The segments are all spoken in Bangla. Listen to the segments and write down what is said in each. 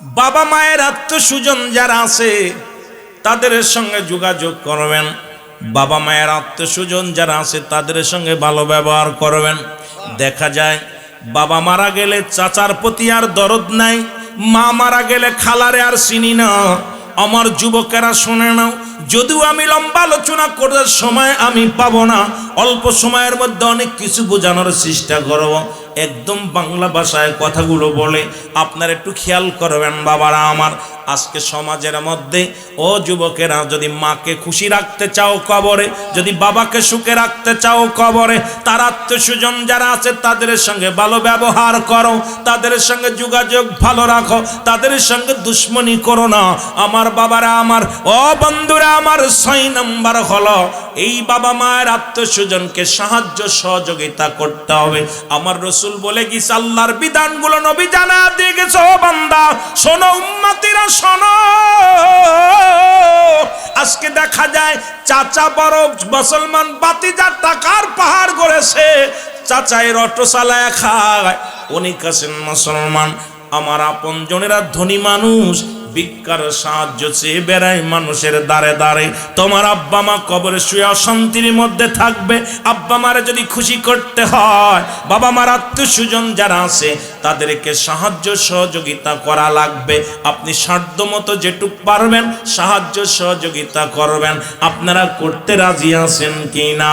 বাবা মায়ের আত্মীয়স্বজন যারা আছে তাদের সঙ্গে যোগাযোগ করবেন। বাবা মায়ের আত্মীয়স্বজন যারা আছে তাদের সঙ্গে ভালো ব্যবহার করবেন। দেখা যায় বাবা মারা গেলে চাচার প্রতি আর দরদ নাই, মা মারা গেলে খালারে আর চিনি না। আমার যুবকেরা শুনে নাও, যদিও আমি লম্বা আলোচনা করার সময় আমি পাবো না, অল্প সময়ের মধ্যে অনেক কিছু বোঝানোর চেষ্টা করব। একদম বাংলা ভাষায় কথাগুলো বলে আপনারা একটু খেয়াল করবেন বাবারা আমার। আজকে সমাজের মধ্যে ও যুবকেরা, যদি মাকে খুশি রাখতে চাও কবরে, যদি বাবাকে সুখে রাখতে চাও কবরে, তার আত্মীয়স্বজন যারা আছে তাদের সঙ্গে ভালো ব্যবহার করো, তাদের সঙ্গে যোগাযোগ ভালো রাখো, তাদের সঙ্গে দুশ্মনী করো না। আমার বাবারা আমার, ও বন্ধুরা আমার, 6 নম্বর হলো এই বাবা মায়ের আত্মীয়স্বজনকে সাহায্য সহযোগিতা করতে হবে। আমার রাসূল বলে গেছে, আল্লাহর বিধানগুলো নবী জানা দিয়ে গেছে। ও বান্দা শোনো, উম্মতিরা শোনো। আজকে দেখা যায় চাচা বড় মুসলমান, বাতিজার টাকার পাহাড় গড়েছে, চাচাই অটো চালায় খায়, উনি কাছেন মুসলমান। আমার আপন জনেরা ধনী মানুষ, ভিক্ষার সাহায্য চেয়ে বেড়ায় মানুষের দ্বারে দ্বারে। তোমার আব্বা মা কবরে শুয়ে অশান্তির মধ্যে থাকবে, আব্বা মারে যদি খুশি করতে হয়, বাবা মার আত্মীয়স্বজন যারা আছে তাদেরকে সাহায্য সহযোগিতা করা লাগবে। আপনি সাধ্যমতো যেটুক পারবেন সাহায্য সহযোগিতা করবেন। আপনারা করতে রাজি আছেন কি না?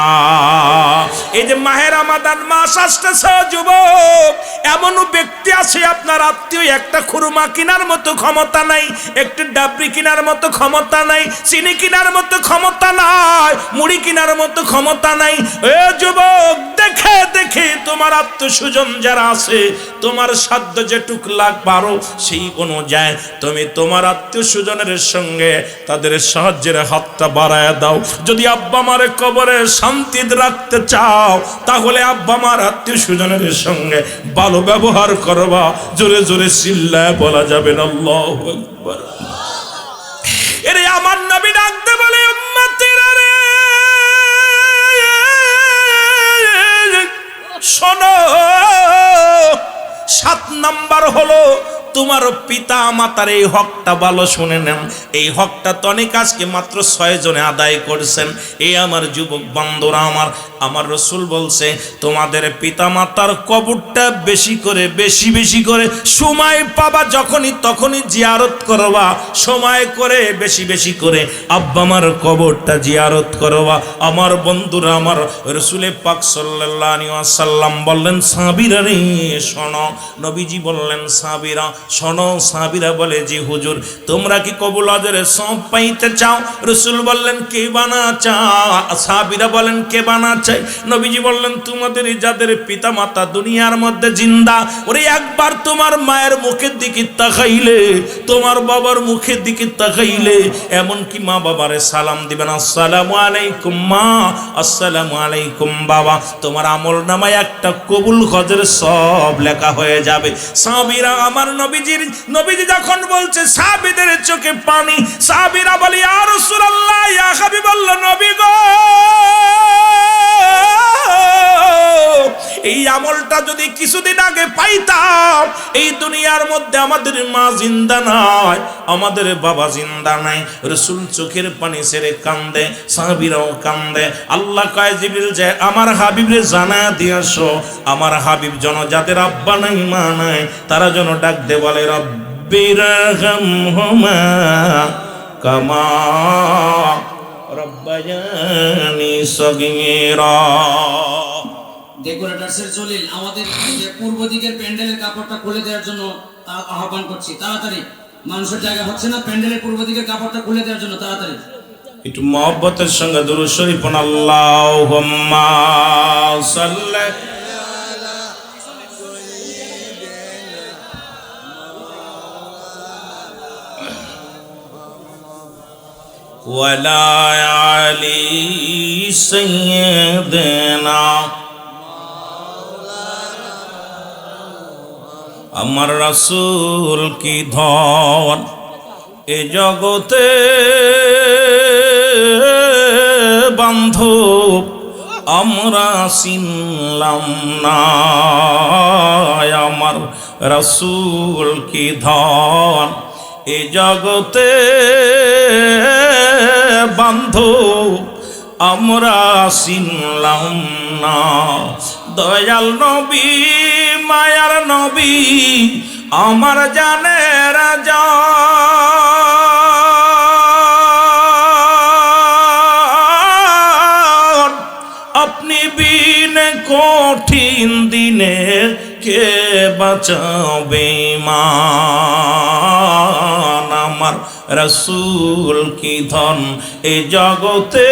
এই যে মাহে রমাদান মাস আসতেছে যুবক, এমনও ব্যক্তি আছে আপনার আত্মীয় একটা খুরমা কেনার মতো ক্ষমতা নাই, একটু ডাবরি কেনার মতো ক্ষমতা নাই, চিনি কেনার মতো ক্ষমতা নাই, মুড়ি কেনার মতো ক্ষমতা নাই। এ যুবক, দেখে দেখে তোমার আত্মীয়স্বজন যারা আছে, তোমার সাধ্য যেটুক লাগ পারো সেই অনুযায়ী তুমি তোমার আত্মীয়স্বজনের সঙ্গে তাদের সাহায্যের হাতটা বাড়ায় দাও। যদি আব্বা মারে কবরে শান্তি রাখতে চাও, তাহলে আব্বা মার আত্মীয়স্বজনের সঙ্গে ভালো ব্যবহার করবা। জোরে জোরে চিল্লায় বলা যাবে না আল্লাহু আকবার। এরে আমার নবী ডাকতে বলে, উম্মতেরা রে শোনো, 7 নাম্বার হলো তোমার পিতা মাতার এই হকটা ভালো শুনে নেন। এই হকটা তো অনেক আজকে মাত্র 6 জনে আদায় করছেন। এই আমার যুবক বন্ধুরা আমার রাসূল বলছে, তোমাদের পিতা মাতার কবরটা বেশি করে সময় পাবা যখনই তখনই জিয়ারত করবা। সময় করে বেশি করে আব্বা মার কবরটা জিয়ারত করবা। আমার বন্ধুরা আমার, রাসূল পাক সাল্লাল্লাহু আলাইহি ওয়াসাল্লাম বললেন, সাহাবীরা রে শোনো। নবীজি বললেন, সাহাবীরা শোনো। সাহাবীরা বলে, জি হুজুর, তোমরা কি কবুল আজরের সওয়াব পাইতে চাও? রাসূল বললেন, কে বানা চাও? সাহাবীরা বলেন, কে বানা চাই? নবীজি বললেন, তোমাদের যাদের পিতা মাতা দুনিয়ার মধ্যে জিন্দা, ওরে একবার তোমার মায়ের মুখের দিকে তাকাইলে, তোমার বাবার মুখের দিকে তাকাইলে, এমন কি মা বাবারে সালাম দিবেন, আসসালামু আলাইকুম মা, আসসালামু আলাইকুম বাবা। তোমার আমল নামায় একটা কবুল হজের সব লেখা হয়ে যাবে। সাহাবীরা আমার নবীজি যখন বলছে, সাহাবীদের চোখে পানি। সাহাবীরা বলে, ইয়া রাসূলুল্লাহ, ইয়া হাবিবাল্লাহ, নবী গো, এই আমলটা যদি কিছুদিন আগে পাইতাম, এই দুনিয়ার মধ্যে আমাদের মা জিন্দা নাই, আমাদের বাবা জিন্দা নাই। রাসূল চোখের পানি ছেড়ে কান্দে, সাহাবীরাও কান্দে। আল্লাহ কয়, জিবরিল যে আমার হাবিবরে জানা দিয়েছো, আমার হাবিব জন যাদের আব্বা নাই মা নাই, তারা যেন ডাক দে বলে, রব্বিরহামহুমা কামা রব্বায়ানি সগীরা। ডেকোরেটরসের জলিল আমাদের পূর্ব দিকের প্যান্ডেলের কাপড়টা খুলে দেওয়ার জন্য আহ্বান করছি। তাড়াতাড়ি, মানুষের জায়গা হচ্ছে না, প্যান্ডেলের পূর্ব দিকের কাপড়টা খুলে দেওয়ার জন্য তাড়াতাড়ি। একটু মহব্বতের সঙ্গে দুরূদ শরীফ পড়ুন। আল্লাহুম্মা সাল্লি ওয়ালা আলি সাইয়্যিদিনা। আমার রাসূল কি ধন এ জগতে বান্ধব আমরা চিনলাম না। আমার রাসূল কি ধন এ জগতে বান্ধব আমরা চিনলাম না। দয়াল নবী মায়ার নবী আমার জানের জান, আপনি বিনে কঠিন দিনে কে বাঁচাবে মান। আমার রাসূল কি ধন এ জগতে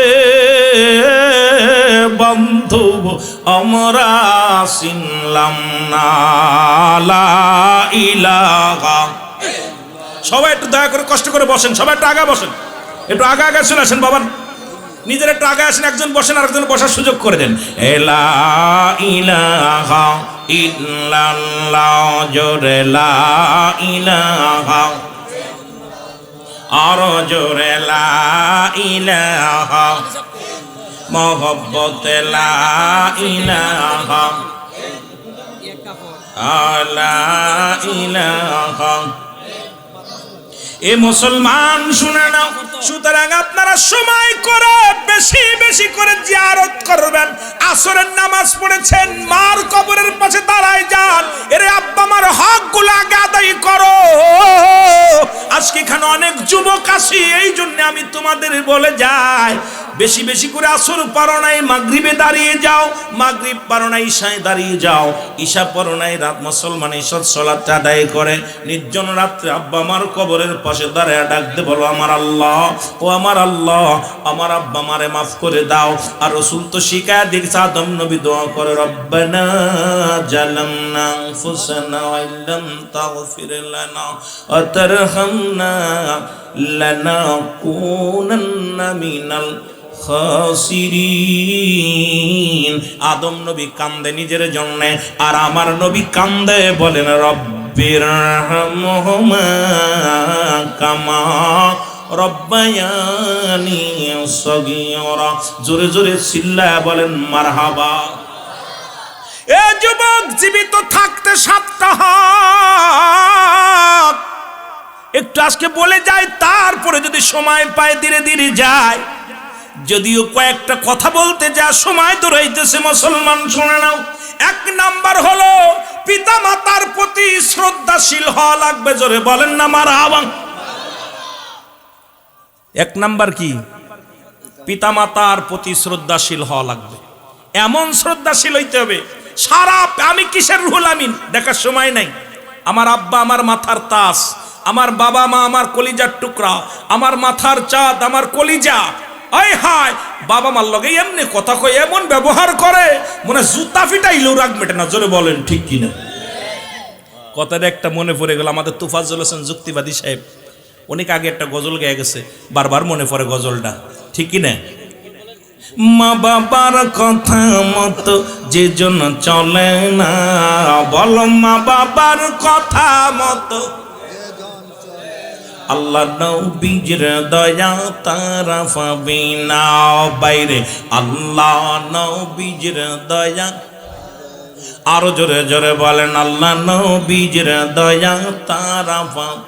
বান্ধব আমরা চিনলাম না। লা ইলাহা। সবাই একটু দয়া করে কষ্ট করে বসেন, সবাই একটু আগা বসেন, একটু আগা আগা চলে আসেন বাবা, নিজের একটু আগে আসেন, একজন বসেন আর একজন বসার সুযোগ করে দেন। লা ইলাহা ইল্লাল্লাহ, জোরে লা ইলাহা, আর জোরে লা ইলাহা, মহব্বতে লা ইলাহা, লা ইলাহা। এ মুসলমান শুনে নাও, সুতরাং আপনারা সময় করে বেশি বেশি করে জিয়ারত করবেন। আসরের নামাজ পড়েছেন, মার কবরের পাশে দাঁড়ায় যান, এরে আব্বা মার হকগুলো আগে আদায় করো। আজকে এখানে অনেক যুবক আসি, এই জন্য আমি তোমাদের বলে যাই, বেশি বেশি করে আসর পারো নাই মাগরিবে দাঁড়িয়ে যাও, মাগরিব পারো নাই ঈশায় দাঁড়িয়ে যাও, ঈশা পারো নাই রাত মুসলমান ঈশার সালাত আদায় করে নির্জন রাত্রে আব্বা আমার কবরের পাশে দাঁড়ায় ডাকতে বলো, আমার আল্লাহ ও আমার আল্লাহ, আমার আব্বা মারে মাফ করে দাও। আর রাসূল তো শিখায় দিয়েছে, আদম নবী দোয়া করে, রব্বানা জালামনা আনফুসানা ওয়া ইল্লাম তাগফির লানা ওয়া তারহামনা লানাকুনান্না মিনাল খাসিরিন। আদম নবী কান্দে নিজের জন্য, আর আমার নবী কান্দে বলেন, রব্বিরহামহুমা কামা রব্বায়ানি সগীরা। জোরে জোরে চিল্লায় বলেন মারহাবা। এ যুবক, জীবিত থাকতে সাতটা হক একটু আজকে বলে যায়, তারপরে যদি সময় পায় ধীরে ধীরে যায়। যদিও কয়েকটা কথা বলতে যা সময় তো রইতেছে, মুসলমান শুনে নাও। এক নাম্বার হলো পিতা মাতার প্রতি শ্রদ্ধাশীল হওয়া লাগবে। জোরে বলেন না মারহাবা। এক নাম্বার কি? পিতা মাতার প্রতি শ্রদ্ধাশীল হওয়া লাগবে। এমন শ্রদ্ধাশীল হইতে হবে, সারা আমি কিসের রুহুল আমিন দেখার সময় নাই। আমার আব্বা আমার মাথার তাস, আমার বাবা মা আমার কলিজার টুকরা, আমার মাথার চাঁদ, আমার কলিজা। আয় হায়, বাবা মার লগে এমনি কথা কয়, এমন ব্যবহার করে, মনে জুতা ফিটাইলেও রাগ মেটে না। জোরে বলেন ঠিক কিনা? কথাটা একটা মনে পড়ে গেল, আমাদের তুফাজ্জল হোসেন যুক্তিবাদী সাহেব অনেক আগে একটা গজল গেয়ে গেছে, বারবার মনে পড়ে গজলটা, ঠিক কিনা? মা বাবার কথা মতো যে জন চলে না, বলো মা বাবার কথা মতো আল্লাহ নবীর দয়া তারা পাবে না। বাইরে আল্লাহ নবীর দয়া, আরো জোরে জোরে বলেন, আল্লাহ নবীর দয়া তারা পাবে।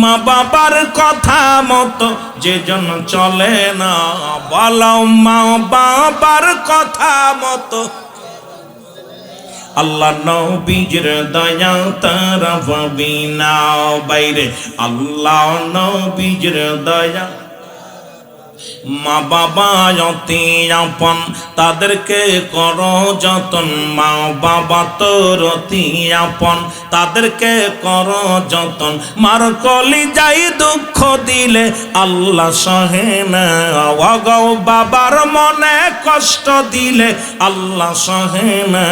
মা বাবার কথা মতো যে জন চলে না, বলো মা বাবার কথা মতো আল্লাহ নবীর দয়া তারা পাবে না। বাইরে আল্লাহ নবীর দয়া। মা বাবা অতি আপন, তাদেরকে করো যতন। মা বাবা তোর অতি আপন, তাদেরকে করো যতন। মার কলিজায় দুঃখ দিলে আল্লাহ সহে না, ওগো বাবার মনে কষ্ট দিলে আল্লাহ সহে না।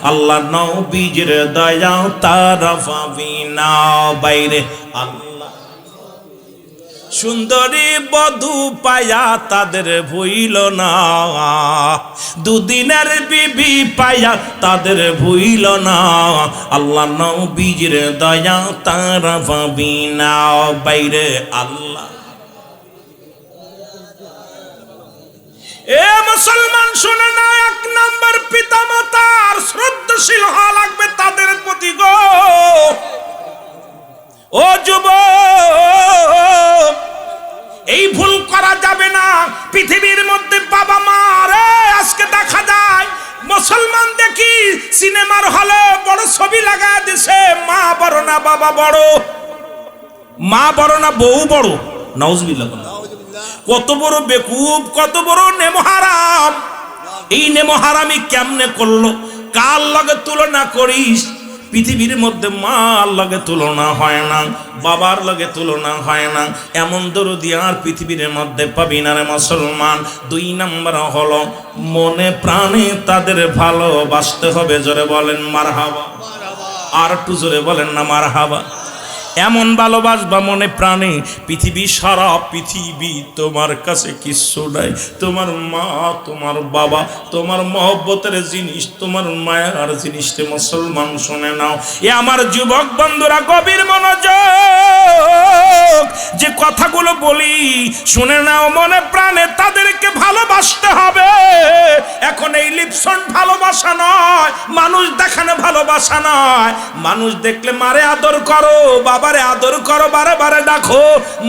আল্লাহ নবীর দয়া তারা পাবি না। বাইরে আল্লাহ সুন্দরী বধূ পায়া তাদের ভুইল না, দুদিনের বিবি পায়া তাদের ভুইল না। আল্লাহ নবীর দয়া তারা পাবি না। বাইরে আল্লাহ এ মুসলমান শুনে না, এক নাম্বার পিতা মাতার শ্রদ্ধাশীল হওয়া লাগবে তাদের প্রতি গো। ও যুবক, এই ভুল করা যাবে না। পৃথিবীর মধ্যে বাবা মা রে আজকে দেখা যায় মুসলমান দেখি সিনেমার হলে বড় ছবি লাগায় দিছে, মা বড় না বাবা বড়, মা বড় না বউ বড়। নাউজুবিল্লাহ। কত বড় বেকুব, কত বড় নেমহারাম। এই নেমহারামি কেমনে করলো? কার লগে তুলনা করিস? পৃথিবীর মধ্যে মার লগে তুলনা হয় না, বাবার লগে তুলনা হয় না। এমন দরদি আর পৃথিবীর মধ্যে পাবি না রে মুসলমান। 2 নাম্বার হলো মনে প্রাণে তাদের ভালোবাসতে হবে। জোরে বলেন মারহাবা। আর একটু জোরে বলেন না মারহাবা। এমন ভালোবাসবা মনে প্রাণে, পৃথিবী সারা পৃথিবী তোমার কাছে কিচ্ছু নাই। তোমার মা, তোমার বাবা, তোমার মহব্বতের জিনিস, তোমার মায়ার জিনিস। মুসলমান শুনে নাও, এ আমার যুবক বন্ধুরা গভীর মনোযোগ, যে কথাগুলো বলি শুনে নাও। মনে প্রাণে তাদেরকে ভালোবাসতে হবে। এখন এই লিপসন ভালোবাসা নয়, মানুষ দেখানো ভালোবাসা নয়। মানুষ দেখলে মারে আদর করো, বাবারে আদর করো, বারে বারে ডাকো।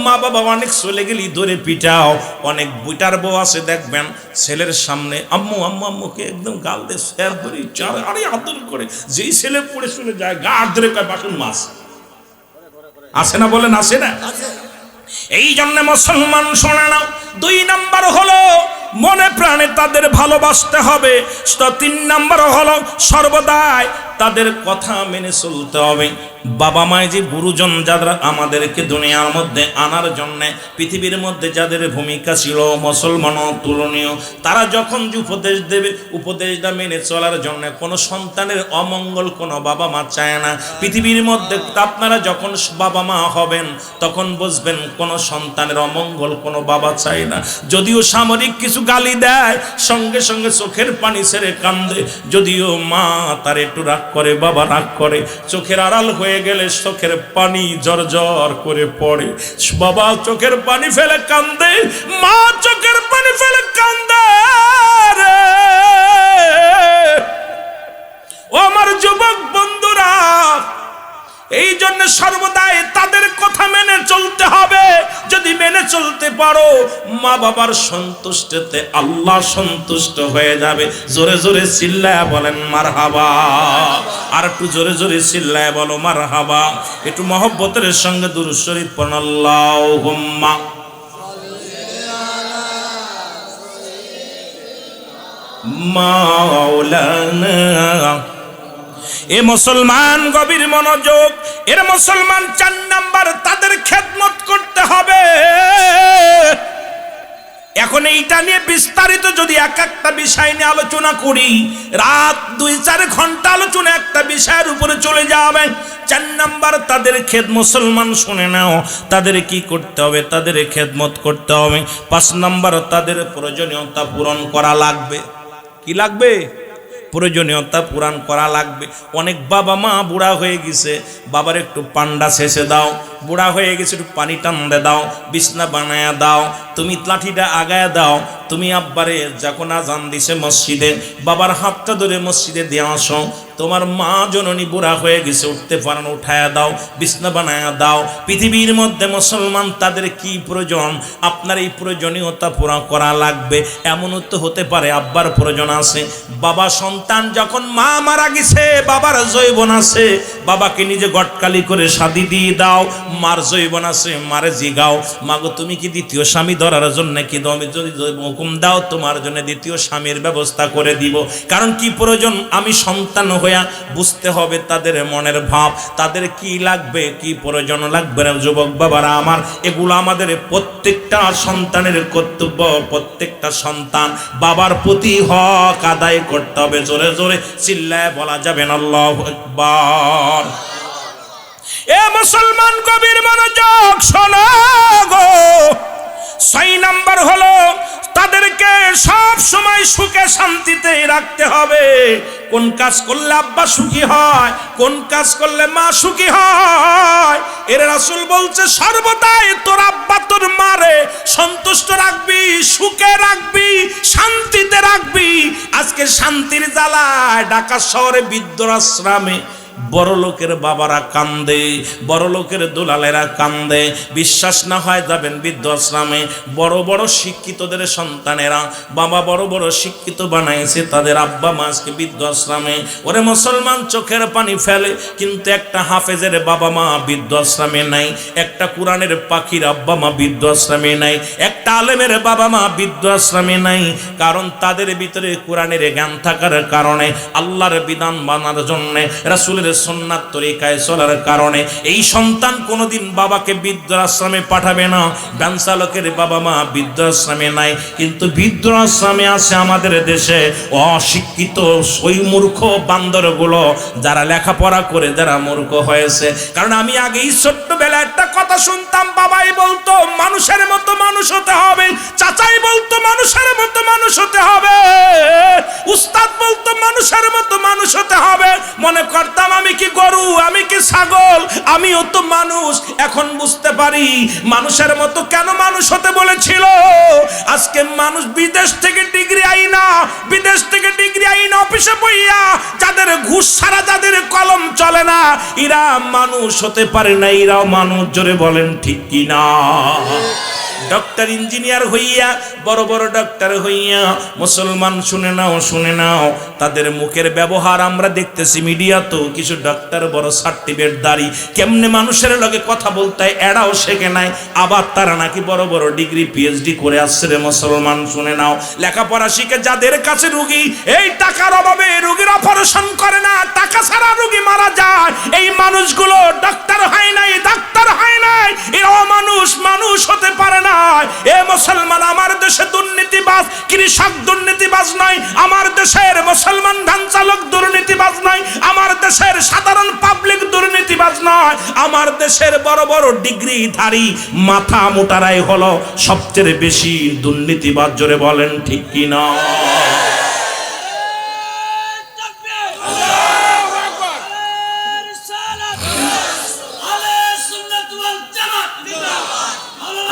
মা বাবা অনেক চলে গেলি ধরে পিটাও। অনেক বুইটার বউ আছে দেখবেন ছেলের সামনে আম্মু আম্মু আম্মুকে একদম গাল দিয়ে শেয়ার করে চার আরে আদর করে। যেই ছেলে পড়ে চলে যায় গাড় ধরে কয় বাসন মাছ। আসে না বলেন? আসে না? এই জন্য মুসলমান শোনে না, 2 নাম্বার হলো মনে প্রাণে তাদের ভালোবাসতে হবে। 3 নাম্বার হলো সর্বদাই তাদের কথা মেনে চলতে হবে। বাবা মায় যে গুরুজন যারা আমাদেরকে দুনিয়ার মধ্যে আনার জন্য পৃথিবীর মধ্যে যাদের ভূমিকা ছিল মুসলমান অতুলনীয়, তারা যখন যে উপদেশ দেবে উপদেশটা মেনে চলার জন্য কোনো সন্তানের অমঙ্গল কোনো বাবা মা চায় না। পৃথিবীর মধ্যে আপনারা যখন বাবা মা হবেন তখন বুঝবেন কোনো সন্তানের অমঙ্গল কোনো বাবা চায় না। যদিও সামরিক কিছু গালি দেয় সঙ্গে সঙ্গে চোখের পানি ছেড়ে কান্দে। যদিও মা তার একটু রাগ করে, বাবা রাগ করে, চোখের আড়াল হয়ে গেলে চোখের পানি জর্জর করে পড়ে। বাবা চোখের পানি ফেলে কান্দে, মা চোখের পানি ফেলে কান্দে রে। ও আমার যুবক বন্ধুরা, এই জন্য সর্বদাই তাদের কথা মেনে চলতে হবে। যদি মেনে চলতে পারো মা বাবার সন্তুষ্টতে আল্লাহ সন্তুষ্ট হয়ে যাবে। জোরে জোরে চিল্লায় বলেন মারহাবা। আর একটু জোরে জোরে চিল্লায় বলো মারহাবা। একটু মহব্বতের সঙ্গে দুরূদ শরীফ পড়ুন। আল্লাহুম্মা মাওলানা। এ মুসলমান গভীর মনোযোগ, এর মুসলমান 4 নাম্বার তাদের খেদমত করতে হবে। এখন এইটা নিয়ে বিস্তারিত যদি একটা বিষয় নিয়ে আলোচনা করি, রাত 2-4 ঘন্টা আলোচনা একটা বিষয়ের উপরে চলে যাবে। 4 নাম্বার তাদের মুসলমান শুনে নাও, তাদের কি করতে হবে? তাদের খেদমত করতে হবে। 5 নাম্বার তাদের প্রয়োজনীয়তা পূরণ করা লাগবে। কি লাগবে? প্রয়োজনীয়তা পূরণ করা লাগবে। অনেক বাবা মা বুড়া হয়ে গেছে, বাবার একটু পান্ডা শেষে দাও। বুড়া হয়ে গেছে, একটু পানি টান্দে দাও, বিছনা বানায়া দাও, তুমি লাঠিটা আগায় দাও। তুমি আব্বারে যখন আজান দিছে মসজিদে, বাবার হাতটা ধরে মসজিদে দিয়ে আসো। তোমার মা জননী বুড়া হয়ে গেছে, উঠতে পারে না, উঠায়া দাও, বিছনা বানায়া দাও। পৃথিবীর মধ্যে মুসলমান তাদের কি প্রয়োজন? আপনার এই প্রয়োজনীয়তা পূরণ করা লাগবে। এমনও তো হতে পারে আব্বার প্রয়োজন আছে, বাবা সন্তান যখন মা মারা গেছে বাবার জৈবন আছে, বাবাকে নিজে গটকালি করে শাদি দিয়ে দাও। মার জৈবন আছে, মারে জিগাও মাগো তুমি কি দ্বিতীয় স্বামী ধরার জন্য কি তুমি যদি হুকুম দাও তোমার জন্য দ্বিতীয় স্বামীর ব্যবস্থা করে দিব। কারণ কি প্রয়োজন আমি সন্তান হইয়া বুঝতে হবে তাদের মনের ভাব, তাদের কি লাগবে, কি প্রয়োজন লাগবে না। যুবক বাবারা আমার, এগুলো আমাদের প্রত্যেকটা সন্তানের কর্তব্য। প্রত্যেকটা সন্তান বাবার প্রতি হক আদায় করতে হবে। জোরে জোরে চিল্লায় বলা যাবে না আল্লাহু আকবার। এ মুসলমান গভীর মনোযোগ শোনো গো। 6 নাম্বার হলো তাদেরকে সব সময় সুখে শান্তিতে রাখতে হবে। কোন কাজ করলে আব্বা সুখী হয়, কোন কাজ করলে মা সুখী হয়। এর রাসূল বলছে সর্বদাই তোর আব্বা তোর মারে সন্তুষ্ট রাখবি, সুখে রাখবি, শান্তিতে রাখবি। আজকে শান্তির জ্বালায় ঢাকা শহরে বৃদ্ধাশ্রমে বড় লোকের বাবারা কান্দে, বড় লোকের দুলালেরা কান্দে। বিশ্বাস না হয় যাবেন বৃদ্ধাশ্রমে, বড় বড় শিক্ষিতদের সন্তানেরা বাবা বড় বড় শিক্ষিত বানাইছে তাদের আব্বা মা আজকে বৃদ্ধাশ্রমে। ওরে মুসলমান চোখের পানি ফেলে, কিন্তু একটা হাফেজের বাবা মা বৃদ্ধাশ্রমে নাই, একটা কোরআনের পাখির আব্বা মা বৃদ্ধাশ্রমে নাই, একটা আলেমের বাবা মা বৃদ্ধাশ্রমে নাই। কারণ তাদের ভিতরে কোরআনের জ্ঞান থাকার কারণে, আল্লাহর বিধান মানার জন্য, রাসূলের সুন্নাত তরিকায় চলার কারণে এই সন্তান কোনোদিন বাবাকে বৃদ্ধাশ্রমে পাঠাবে না। ভ্যান চালকের বাবা মা বৃদ্ধাশ্রমে নাই, কিন্তু বৃদ্ধাশ্রমে আছে আমাদের দেশে অশিক্ষিত ওই মূর্খ বান্দরগুলো, যারা লেখাপড়া করে যারা মূর্খ হয়েছে। কারণ আমি আগেই ছোট্টবেলায় একটা কথা শুনতাম, বাবাই বলতো মানুষের মতো মানুষ হতে হবে, চাচাই বলতো মানুষের মতো মানুষ হতে হবে, উস্তাদ বলতো মানুষের মতো মানুষ হতে হবে। মনে করতাম আমি কি গরু, আমি কি ছাগল, আমিও তো মানুষ। এখন বুঝতে পারি মানুষের মতো কেন মানুষ হতে বলেছিল। আজকে মানুষ বিদেশ থেকে ডিগ্রি আইনা, বিদেশ থেকে ডিগ্রি আইনা অফিসে বইয়া যাদের ঘুষ ছাড়া যাদের কলম চলে না, এরা মানুষ হতে পারে না। এরাও মানুষ, জোরে বলেন ঠিক কি না? ডক্টর ইঞ্জিনিয়ার হইয়া, বড় বড় ডক্টর হইয়া, মুসলমান শুনে নাও শুনে নাও, তাদের মুখের ব্যবহার আমরা দেখতেছি মিডিয়া তো, কিছু ডক্টর বড় সার্টিফিকেট দাঁড়ি, কেমনে মানুষের লগে কথা বলতে হয় এরাও শেখে নাই, আবার তারা নাকি বড় বড় ডিগ্রি পিএইচডি করে আসছে। রে মুসলমান শুনে নাও, লেখাপড়া শিখে যাদের কাছে রুগী এই টাকার অভাবে রুগীর অপারেশন করে না, টাকা ছাড়া রুগী মারা যায়, এই মানুষগুলো ডক্টর হয় নাই, ডাক্তার হয় নাই, এরাও মানুষ, মানুষ হতে পারে না। এ মুসলমান, আমার দেশে দুর্নীতিবাজ কৃষক দুর্নীতিবাজ নয়, আমার দেশের মুসলমান ভ্যান চালক দুর্নীতিবাজ নয়, আমার দেশের সাধারণ পাবলিক দুর্নীতিবাজ নয়, আমার দেশের বড় বড় ডিগ্রিধারী মাথা মোটারাই হলো সবচেয়ে বেশি দুর্নীতিবাজ। জোরে বলেন ঠিক কি না?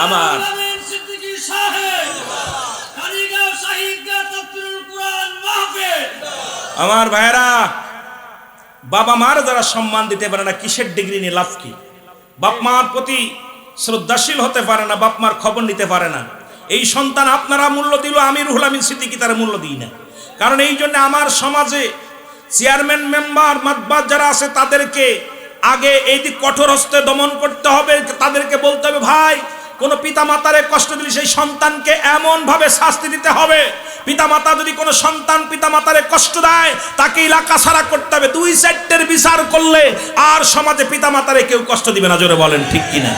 আমার আমার ভাইরা, বাবা মার যারা সম্মান দিতে পারে না, কিসের ডিগ্রি নিয়ে লাভ কি? বাপ মার প্রতি শ্রদ্ধাশীল হতে পারে না, বাপ মার খবর নিতে পারে না। এই সন্তান আপনারা মূল্য দিল, আমি রুহুল আমিন সিদ্দিকী তার মূল্য দিই না। কারণ এই জন্য আমার সমাজে চেয়ারম্যান মেম্বার মাতবার যারা আছে তাদেরকে আগে এই দিক কঠোর হস্তে দমন করতে হবে। তাদেরকে বলতে হবে, ভাই কোনো পিতা মাতারে কষ্ট দিলে সেই সন্তানকে এমন ভাবে শাস্তি দিতে হবে, পিতা মাতা যদি কোনো সন্তান পিতা মাতারে কষ্ট দেয় তাকে এলাকা ছাড়া করতে হবে। 2-4টের বিচার করলে আর সমাজে পিতা মাতারে কেউ কষ্ট দিবে না। জোরে বলেন ঠিক কিনা?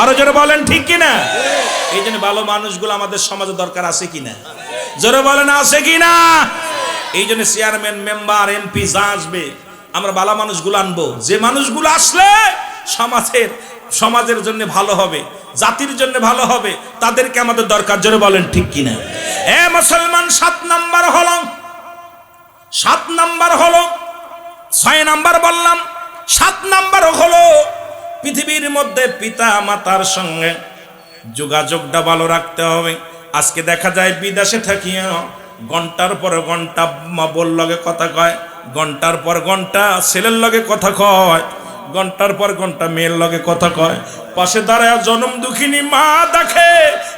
আরো জোরে বলেন ঠিক কিনা? এই জন্য ভালো মানুষগুলো আমাদের সমাজে দরকার আছে কিনা? জোরে বলেন আছে কিনা? এই জন্য চেয়ারম্যান মেম্বার এমপি যা আসবে আমরা ভালো মানুষগুলো আনবো, যে মানুষগুলো আসলে সমাজের জন্য ভালো হবে, জাতির জন্য ভালো হবে, তাদেরকে আমাদের দরকার। জোরে বলেন ঠিক কিনা? এ মুসলমান, 7 নাম্বার হলো 6 নাম্বার বললাম, 7 নাম্বার হলো পৃথিবীর মধ্যে পিতা মাতার সঙ্গে যোগাযোগটা ভালো রাখতে হবে। আজকে দেখা যায় বিদেশে থাকিয়া ঘন্টার পর ঘন্টা মা বোর লগে কথা কয়, ঘন্টার পর ঘন্টা ছেলের লগে কথা কয়, ঘন্টার পর ঘন্টা মেয়ের লগে কথা কয়। পাশে দাঁড়ায় জনম দুঃখিনী মা দেখে,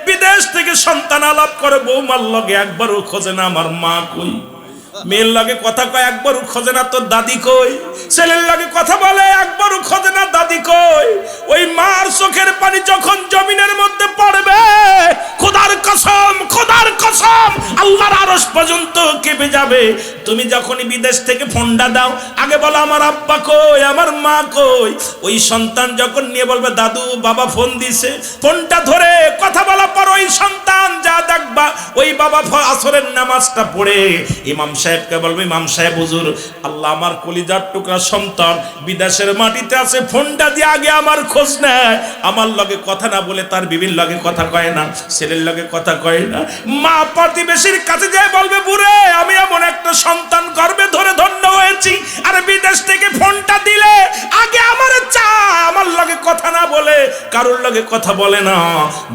বিদেশ থেকে সন্তান আলাপ করে বৌমার লগে একবারও খোঁজে না আমার মা কই। মেয়ের লগে কথা কয়, একবারও খোঁজে না তোর দাদি কই। ছেলের লগে কথা বলে, একবারও খোঁজে না দাদি কই। ওই মার চোখের পানি যখন জমিনের মধ্যে পড়বে, খোদার কসম, খোদার কসম, আল্লাহর আরশ পর্যন্ত কেঁপে যাবে। তুমি যখনই বিদেশ থেকে ফোনটা দাও, আগে বলো আমার আব্বা কই, আমার মা কই। ওই সন্তান যখন নিয়ে বলবে দাদু বাবা ফোন দিছে, ফোনটা ধরে কথা বলার পর ওই সন্তান যা দেখবা, ওই বাবা আসরের নামাজটা পড়ে ইমাম সাহেবকে বলবে, ইমাম সাহেব হুজুর, আল্লাহ আমার কলিজার টুকরা সন্তান বিদেশের মাটিতে আছে, ফোনটা দিয়ে আগে আমার খোঁজ নেয়, আমার লগে কথা না বলে তার বিবির লগে কথা কয় না, ছেলের লগে কথা কয় না। মা প্রতিবেশীর কাছে যায় বলবে, বুড়ে আমি এমন একটা সন্তান গর্ভে ধরে ধন্য হয়েছি। আর বিদেশ থেকে ফোনটা দিলে আগে আমার চায়, আমার লগে কথা না বলে কারোর লগে কথা বলে না।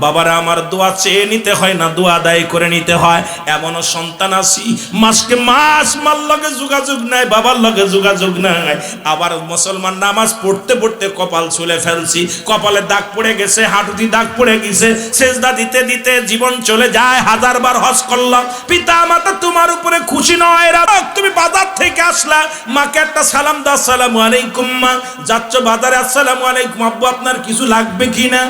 বাবারা আমার দোয়া চেয়ে নিতে হয় না, দোয়া আদায় করে নিতে হয়। এমনও সন্তান আছি মাসকে মাস মার লগে যোগাযোগ নাই, বাবার লগে যোগাযোগ নাই। আবার মুসলমান নামাজ পড়তে পড়তে কপাল ছুলে ফেলছি, কপালে দাগ পড়ে গেছে, হাঁটুতে দাগ পড়ে গেছে, সেজদা দিতে দিতে জীবন চলে যায়। 1000 বার হজ করলাম, পিতা মাতা তোমার উপরে খুশি নয়। তুমি বাজার থেকে আসলা, মাকে একটা সালাম দাও, আসসালামু আলাইকুম মা। যাচ্ছ বাজারে, আসসালামু আলাইকুম আব্বু, আপনার কিছু লাগবে কিনা?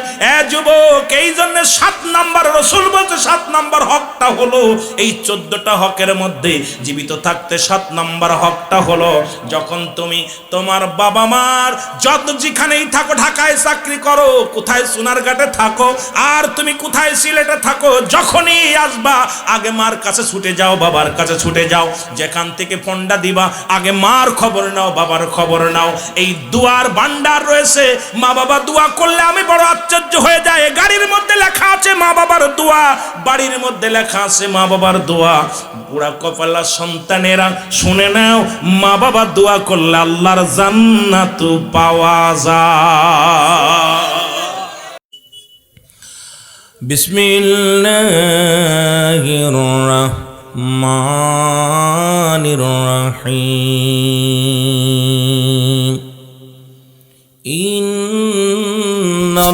যুবক, এই জন্য 7 নাম্বার রাসূল বলছে 7 নাম্বার হকটা হলো এই 14টা হকের মধ্যে জীবিত থাকতে 7 নাম্বার হকটা হলো যখন তুমি তোমার বাবা মার যত যেখানেই থাকো, ঢাকায় চাকরি করো, কোথায় সোনারঘাটে থাকো, আর তুমি কোথায় সিলেটে থাকো, যখনই আসবা আগে মার কাছে ছুটে যাও, বাবার কাছে ছুটে যাও। যেখান থেকে ফোনটা দিবা আগে মার খবর নাও, বাবার খবর নাও। এই দুয়ার ভান্ডার রয়েছে। মা বাবা দোয়া করলে আমি বড় আশ্চর্য হয়ে যায়। গাড়ির মধ্যে লেখা আছে মা বাবার দোয়া, বাড়ির মধ্যে লেখা আছে মা বাবার দোয়া। পুরা কপালা সন্তানেরা শুনে নাও, মা বাবা দোয়া করলে আল্লাহর জান্নাত পাওয়া যায়। বিসমিল্লাহির রহমানির রহিম। ইন্নাল্লাহা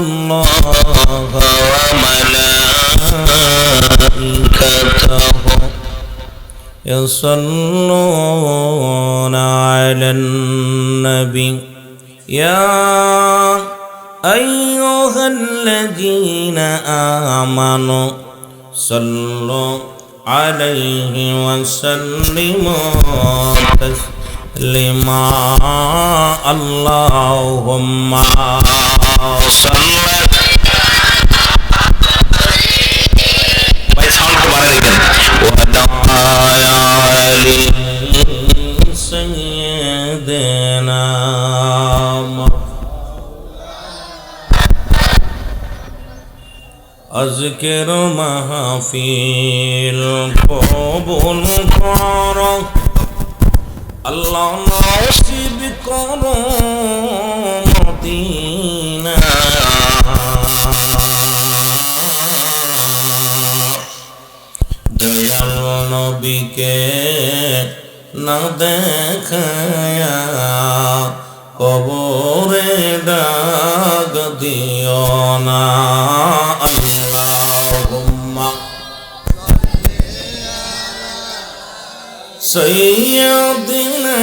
ওয়া মালাইকাতাহু ইয়াসাল্লুনা আলান নবী ইয়া আইয়ুহাল্লাযীনা আমানু সাল্লু আলাইহি ওয়া সাল্লিমু তাসলিমা। আল্লাহুম্মা সাল্লি ভাই সাউন্ড বাড়াই দেন। ওয়া আলি সাইয়্যিদিনা আজকের মাহফিল কবুল করো আল্লাহ, নসিব করো মদিনা। দয়াল নবীকে না দেখায়া কবরে দাগ দিও না। আল্লাহুম্মা সাইয়্যিদিনা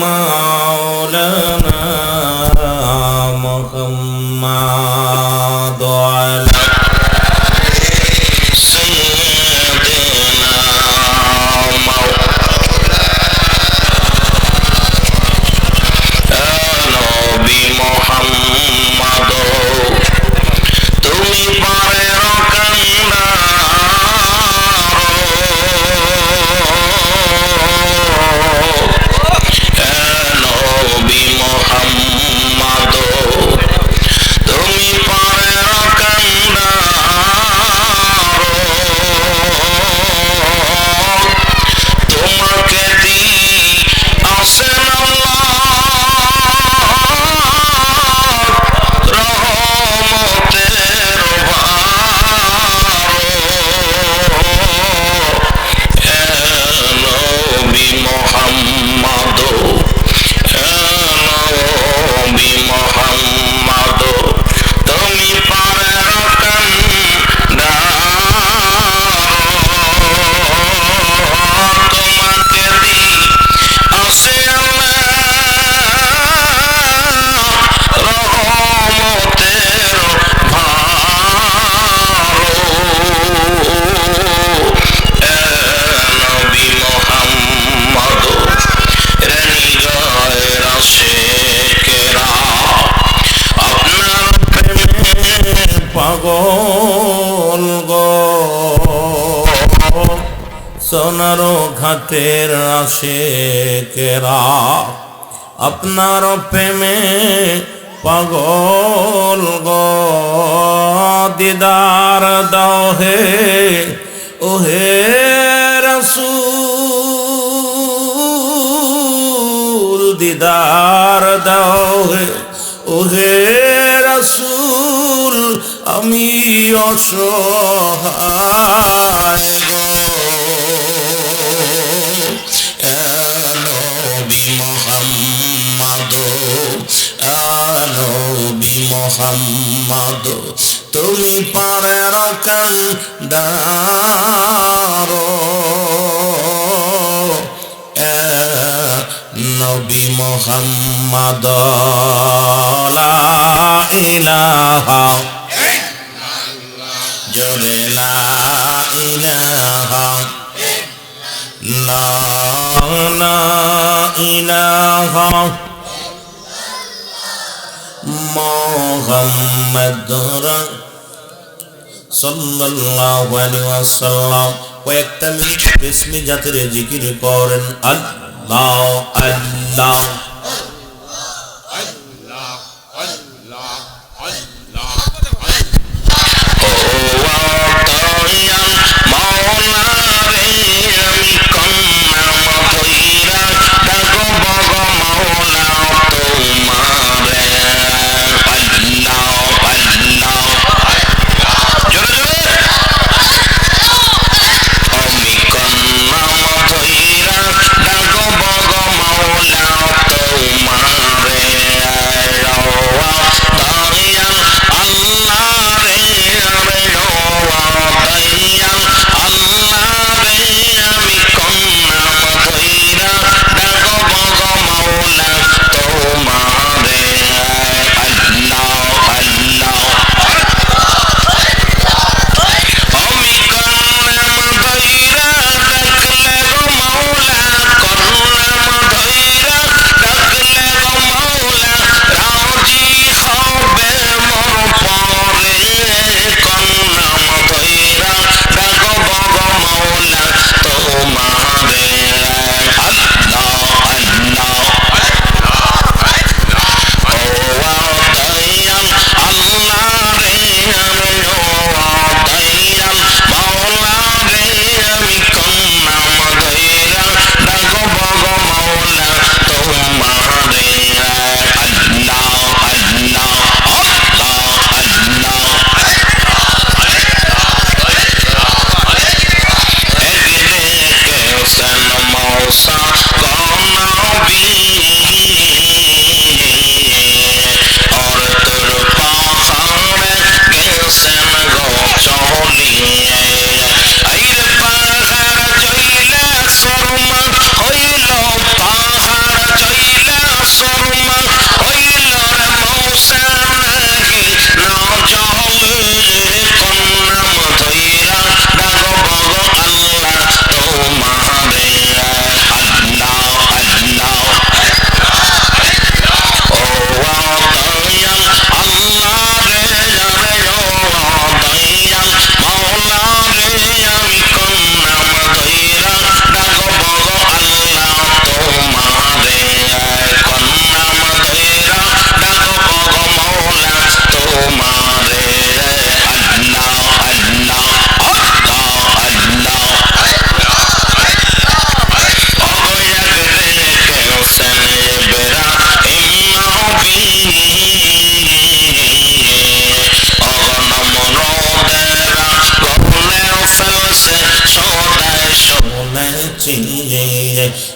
মাওলানা মুহাম্মাদ আলা সাইয়্যিদিনা নবী মুহাম্মদ। তুমি পারে রকান্না নবী মুহাম্মদ, তুমি পারে রকান্না তোমাকে দি আসেন আল্লাহ রহমতের নবী মুহাম্মদ, নবী মুহাম্মদ, তুমি পারে রকান্না তোমাকে দি আসে রহমতের নবী মুহাম্মদ। হৃদয়ের আশিকেরা আপনার প্রেমে পাগল গো, সোনার ঘাটের আশিকেরা আপনার প্রেমে পাগল গো। দিদার দাও হে ওহে রাসূল হে রাসূল আমি অসহায় গো নবী মুহাম্মদ নবী মুহাম্মদ তুমি পারের কান্ডার নবী মুহাম্মদ লা ইলাহা জোরে লা ইলাহা লা ইলাহা মুহাম্মাদুর সাল্লাল্লাহু আলাইহি ওয়াসাল্লাম কয়েকটা মিনিট বিসমি জাতের জিকির করেন আল্লাহ আল্লাহ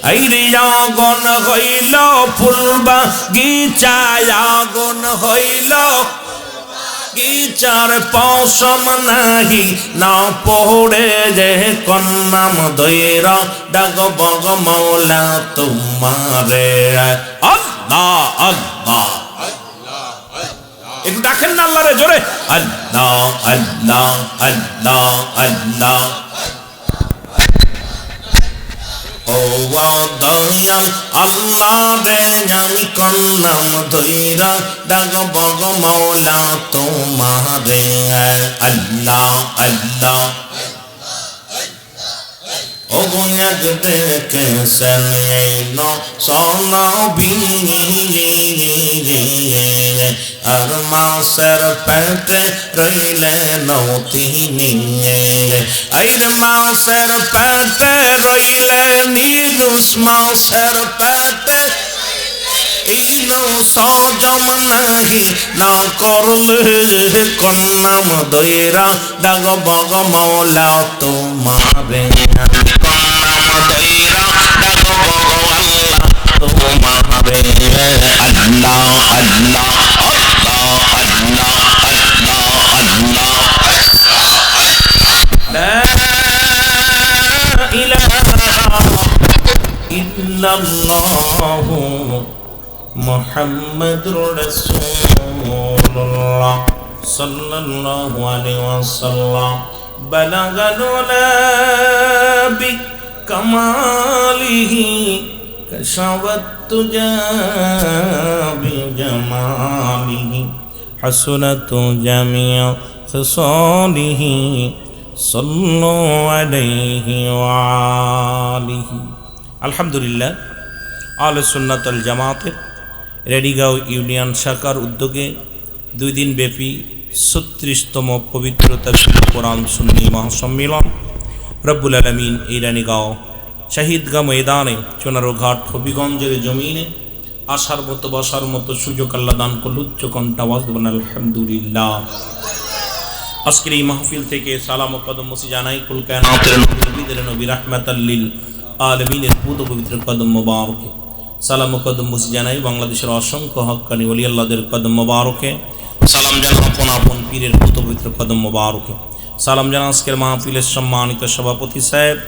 আইরে আগুন হইল ফুলবা গিচায় আগুন হইল গিচার পশম নাহি না পড়ে যে কন্নাম ধৈরা ডাক বগ মৌলা তোমারে আল্লাহ আল্লাহ একটু ডাকেন না আল্লাহ রে জোরে আল্লাহ আল্লাহ আল্লাহ আল্লাহ ও দয়াল আল্লাহ রে আমি কন্নাম ধৈরা ডাক বগ মৌলা তোমারে আল্লাহ আল্লাহ ও গোয়াক দেখেছেন এই নবী আর মাসের পেটে রইলেন তিনি আইর মাসের পেটে রইলেন নিরুস মাসের পেটে দিনও সজম নাহি না করলে কন্যা মদয়রা ডাগ বগ মৌলা তোমারে কন্যা মদয়রা ডাগ বগ আল্লাহ তোমারে আল্লাহ আল্লাহ আল্লাহ আল্লাহ আল্লাহ লা ইলাহা ইল্লাল্লাহু মুহাম্মাদুর রাসূলুল্লাহ সাল্লাল্লাহু আলাইহি ওয়াসাল্লাম বালাগানা বি কামালিহি কাশাওয়াত তুজা বি জামালিহি হাসনাতু জামিউ খিসালিহি সাল্লু আলাইহি ওয়া আলিহি। আলহামদুলিল্লাহ, আহলে সুন্নাত ওয়াল জামাতের রেডিগাঁও ইউনিয়ন শাখার উদ্যোগে 2 দিন ব্যাপী 36তম পবিত্রতা কোরআন সুন্নি মহাসম্মেলন রব্বুল আলামিন এই রানীগাঁও শাহিদগাঁ ময়দানে চুনারঘাট হবিগঞ্জের জমিনে আসার মতো বসার মতো সুযোগ আল্লাহ দান করল। উচ্চ কণ্ঠে আওয়াজ দেবেন আলহামদুলিল্লাহ। আজকের এই মাহফিল থেকে সালাম ও কদম মসি জানাই কুল কায়নাতের নবীদের নবী রাহমাতাল লিল আলামিনের পুত পবিত্র কদম মোবারকে। সালাম ও কদম মসি জানাই বাংলাদেশের অসংখ্য হক্কানি ওলি আল্লাহদের কদম মোবারকে। সালাম জানাই আপন আপন পীরের পুত পবিত্র কদম মোবারকে। সালাম জানাই আজকের মাহফিলের সম্মানিত সভাপতি সাহেব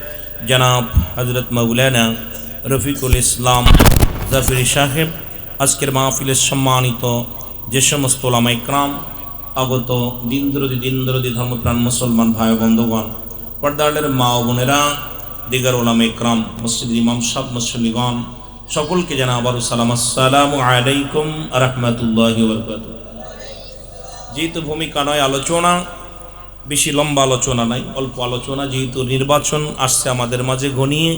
জনাব হযরত মাওলানা রফিকুল ইসলাম জাফরি সাহেব, আজকের মাহফিলের সম্মানিত যে সমস্ত ওলামা ইকরাম, আগত দিনদরদি ধর্মপ্রাণ মুসলমান ভাই বন্ধুগণ, পর্দারের মা ও বোনেরা, দিগার ওলামা ইকরাম, মসজিদের ইমাম সাহেব, মুসল্লিগণ, সকলকে জানা আবারও সালাম, আসসালামু আলাইকুম ওয়া রাহমাতুল্লাহি ওয়া বারাকাতুহু। যেহেতু ভূমিকা নয় আলোচনা, বেশি লম্বা আলোচনা নাই, অল্প আলোচনা। যেহেতু নির্বাচন আসছে আমাদের মাঝে ঘনিয়ে,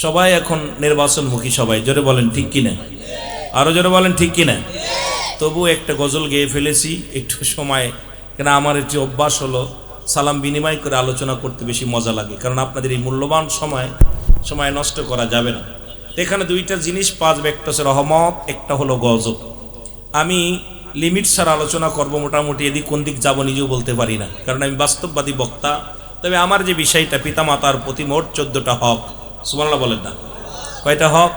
সবাই এখন নির্বাচনমুখী, সবাই জোরে বলেন ঠিক কিনা, আরও জোরে বলেন ঠিক কিনা। তবু একটা গজল গেয়ে ফেলেছি একটু সময়, কেন আমার একটি অভ্যাস হলো সালাম বিনিময় করে আলোচনা করতে বেশি মজা লাগে, কারণ আপনাদের এই মূল্যবান সময় নষ্ট করা যাবে না। এখানে 2টা জিনিস পাঁচ, একটা হচ্ছে রহমত, একটা হলো গজব। আমি লিমিট ছাড়া আলোচনা করব, মোটামুটি এদিক কোন দিক যাব নিজেও বলতে পারি না, কারণ আমি বাস্তববাদী বক্তা। তবে আমার যে বিষয়টা, পিতামাতার প্রতি মোট 14টা হক, সুবহানাল্লাহ বলেন না, কয়টা হক?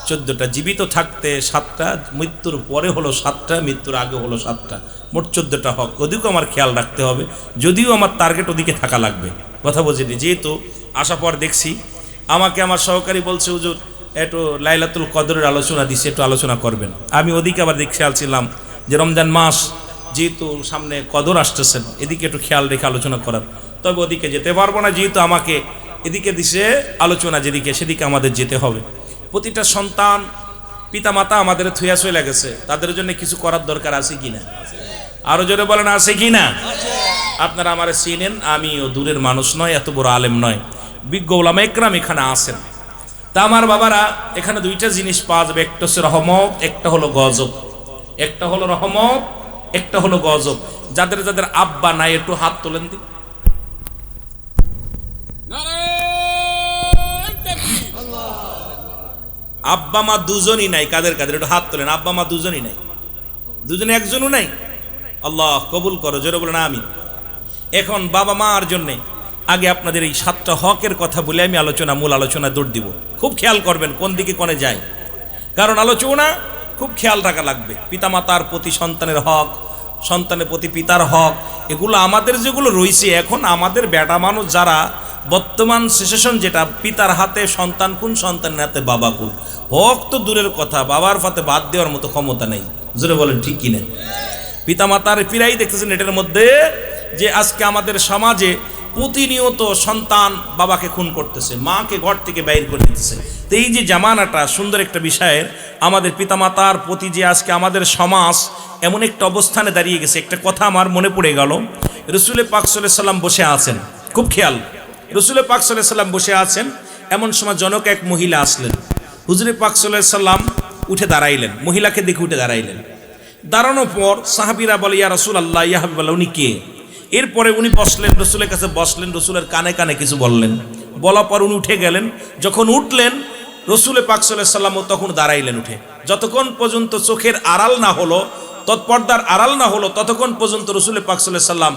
14টা। জীবিত থাকতে 7টা, মৃত্যুর পরে হলো 7টা, মৃত্যুর আগে হলো 7টা, মোট 14টা হক। ওদিকেও আমার খেয়াল রাখতে হবে, যদিও আমার টার্গেট ওদিকে থাকা লাগবে, কথা বুঝিনি। যেহেতু আসার পর দেখছি আমাকে আমার সহকারী বলছে, হুজুর একটু লাইলাতুল কদরের আলোচনা দিছে, একটু আলোচনা করবেন। আমি ওদিকে আবার খেয়াল ছিলাম যে রমজান মাস যেহেতু সামনে কদর আসতেছেন, এদিকে একটু খেয়াল রেখে আলোচনা করার। তবে ওদিকে যেতে পারবো না, যেহেতু আমাকে এদিকে দিছে আলোচনা, যেদিকে সেদিকে আমাদের যেতে হবে। প্রতিটা সন্তান, পিতামাতা আমাদের থুয়া চলে গেছে, তাদের জন্য কিছু করার দরকার আছে কিনা, আরো জোরে বলেন আছে কিনা। আপনারা আমার চিনেন, আমিও দূরের মানুষ নয়, এত বড় আলেম নয়, বিজ্ঞ ওলামা ইকরাম এখানে আছেন। তা আমার বাবারা, এখানে 2টা জিনিস পাওয়া যাবে, একটা হচ্ছে রহমত, একটা হলো গজব। একটা হলো রহমত, একটা হলো গজব। যাদের যাদের আব্বা নাই একটু হাত তোলেন দি। আব্বা মা দুজনই নাই, কাদের কাদের একটু হাত তোলেন। আব্বা মা দুজনই নাই, দুজনে একজনও নাই। আল্লাহ কবুল করো, জোরে বলেন আমিন। এখন বাবা মার জন্যে আগে আপনাদের এই 7টা হকের কথা বলে আমি মূল আলোচনা দৌড় দিব। খুব খেয়াল করবেন কোন দিকে কোনে যায়, কারণ আলোচনা খুব খেয়াল রাখা লাগবে। পিতামাতার প্রতি সন্তানের হক, সন্তানের প্রতি পিতার হক, এগুলো আমাদের যেগুলো রয়েছে, এখন আমাদের বেটা মানুষ যারা বর্তমান সিচুয়েশন যেটা, পিতার হাতে সন্তান কোন, সন্তানের হাতে বাবা কোন। হক তো দূরের কথা, বাবার হাতে বাদ দেওয়ার মতো ক্ষমতা নেই, জোরে বলেন ঠিক কিনা। পিতামাতার পীড়াই দেখতেছেন এটার মধ্যে, যে আজকে আমাদের সমাজে প্রতিনিয়ত সন্তান বাবাকে খুন করতেছে, মাকে ঘর থেকে বাইর করে দিতেছে। তো এই যে জামানাটা সুন্দর একটা বিষয়ের, আমাদের পিতামাতার প্রতি যে আজকে আমাদের সমাজ এমন একটা অবস্থানে দাঁড়িয়ে গেছে। একটা কথা আমার মনে পড়ে গেল, রসুল পাক সাল্লাল্লাহু আলাইহি ওয়াসাল্লাম বসে আছেন, খুব খেয়াল, রসুল পাক সাল্লাল্লাহু আলাইহি ওয়াসাল্লাম বসে আছেন। এমন সময় জনক এক মহিলা আসলেন, হুজুর পাক সাল্লাল্লাহু আলাইহি ওয়াসাল্লাম উঠে দাঁড়াইলেন, মহিলাকে দেখে উঠে দাঁড়াইলেন। দাঁড়ানোর পর সাহাবীরা বলে, ইয়া রাসূলুল্লাহ, ইয়া হাবিবাল্লাহ, উনি কে? এরপরে উনি বসলেন, রসুলের কাছে বসলেন, রসুলের কানে কানে কিছু বললেন, বলার পর উনি উঠে গেলেন। যখন উঠলেন, রসুল পাক সাল্লাল্লাহু আলাইহি ওয়াসাল্লাম তখন দাঁড়াইলেন উঠে। যতক্ষণ পর্যন্ত চোখের আড়াল না হলো, তৎপর্দার আড়াল না হলো, ততক্ষণ পর্যন্ত রসুল পাক সাল্লাল্লাহু আলাইহি ওয়াসাল্লাম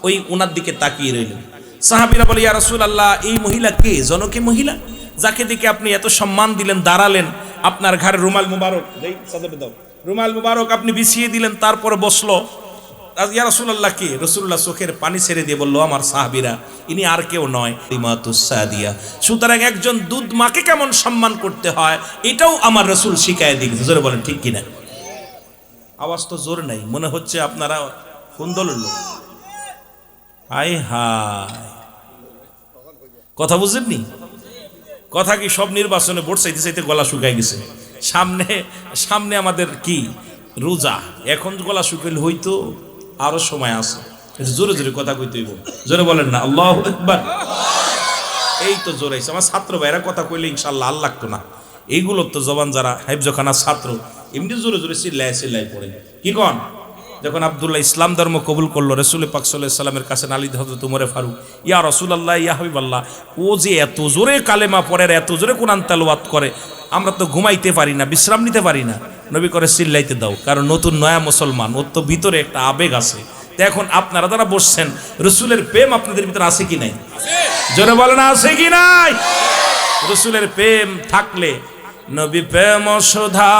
ওই উনার দিকে তাকিয়ে রইলেন। সাহাবীরা বলে, ইয়া রাসূলুল্লাহ, এই মহিলা কে? জনকে মহিলা, যাকে দিকে আপনি এত সম্মান দিলেন, দাঁড়ালেন, আপনার ঘরে রুমাল মুবারক, দেই সাদরে দাও, রুমাল মুবারক আপনি বিছিয়ে দিলেন, তারপরে বসলো। ইয়া রাসূলুল্লাহ কে? রাসূলুল্লাহ চোখের পানি ছেড়ে দিয়ে বলল, আমার সাহাবীরা, ইনি আর কেউ নয়, ইমাতুস সাদিয়া। সুতরাং একজন দুধ মাকে কেমন সম্মান করতে হয় এটাও আমার রাসূল শিখায় দিয়েছে। জোরে বলেন ঠিক কিনা? আওয়াজ তো জোর নাই, মনে হচ্ছে আপনারা কোন দলের লোক। হায় হায়, কথা বুঝেননি? কথা কি সব নির্বাচনে ভোট চাইতে চাইতে গলা শুকায় গেছে? সামনে সামনে আমাদের কি রোজা, এখন গলা শুকাইলে হইতো, আরো সময় আছে। জোরে জোরে কথা কইতে হইব, জোরে বলেন না আল্লাহু আকবার। এই তো জোরে আইছে। আমার ছাত্র ভাইরা কথা কইলে ইনশাআল্লাহ আল্লাহ লাগতো না। এইগুলোর তো জবান যারা হাফজখানার ছাত্র এমনি জোরে জোরে চিল্লায় পড়ে। কি কন? যখন আব্দুল্লাহ ইসলাম ধর্ম কবুল করলো, রাসূল পাক সাল্লাল্লাহু আলাইহি ওয়াসাল্লামের কাছে নালিদ হযরত ওমর ফারুক, ইয়া রাসূলুল্লাহ, ইয়া হাবিবাল্লাহ, ও যে এত জোরে কালেমা পড়ে, এত জোরে কোরআন তেলাওয়াত করে, আমরা তো ঘুমাইতে পারি না, বিশ্রাম নিতে পারি না। নবী করে, চিল্লাইতে দাও, কারণ নতুন নয়া মুসলমান, ওর তো ভিতরে একটা আবেগ আছে। তো এখন আপনারা যারা বসছেন, রাসূলের প্রেম আপনাদের ভিতরে আছে কি নাই? জোরে বলেন, আছে কি নাই? রাসূলের প্রেম থাকলে নবী প্রেম সুধা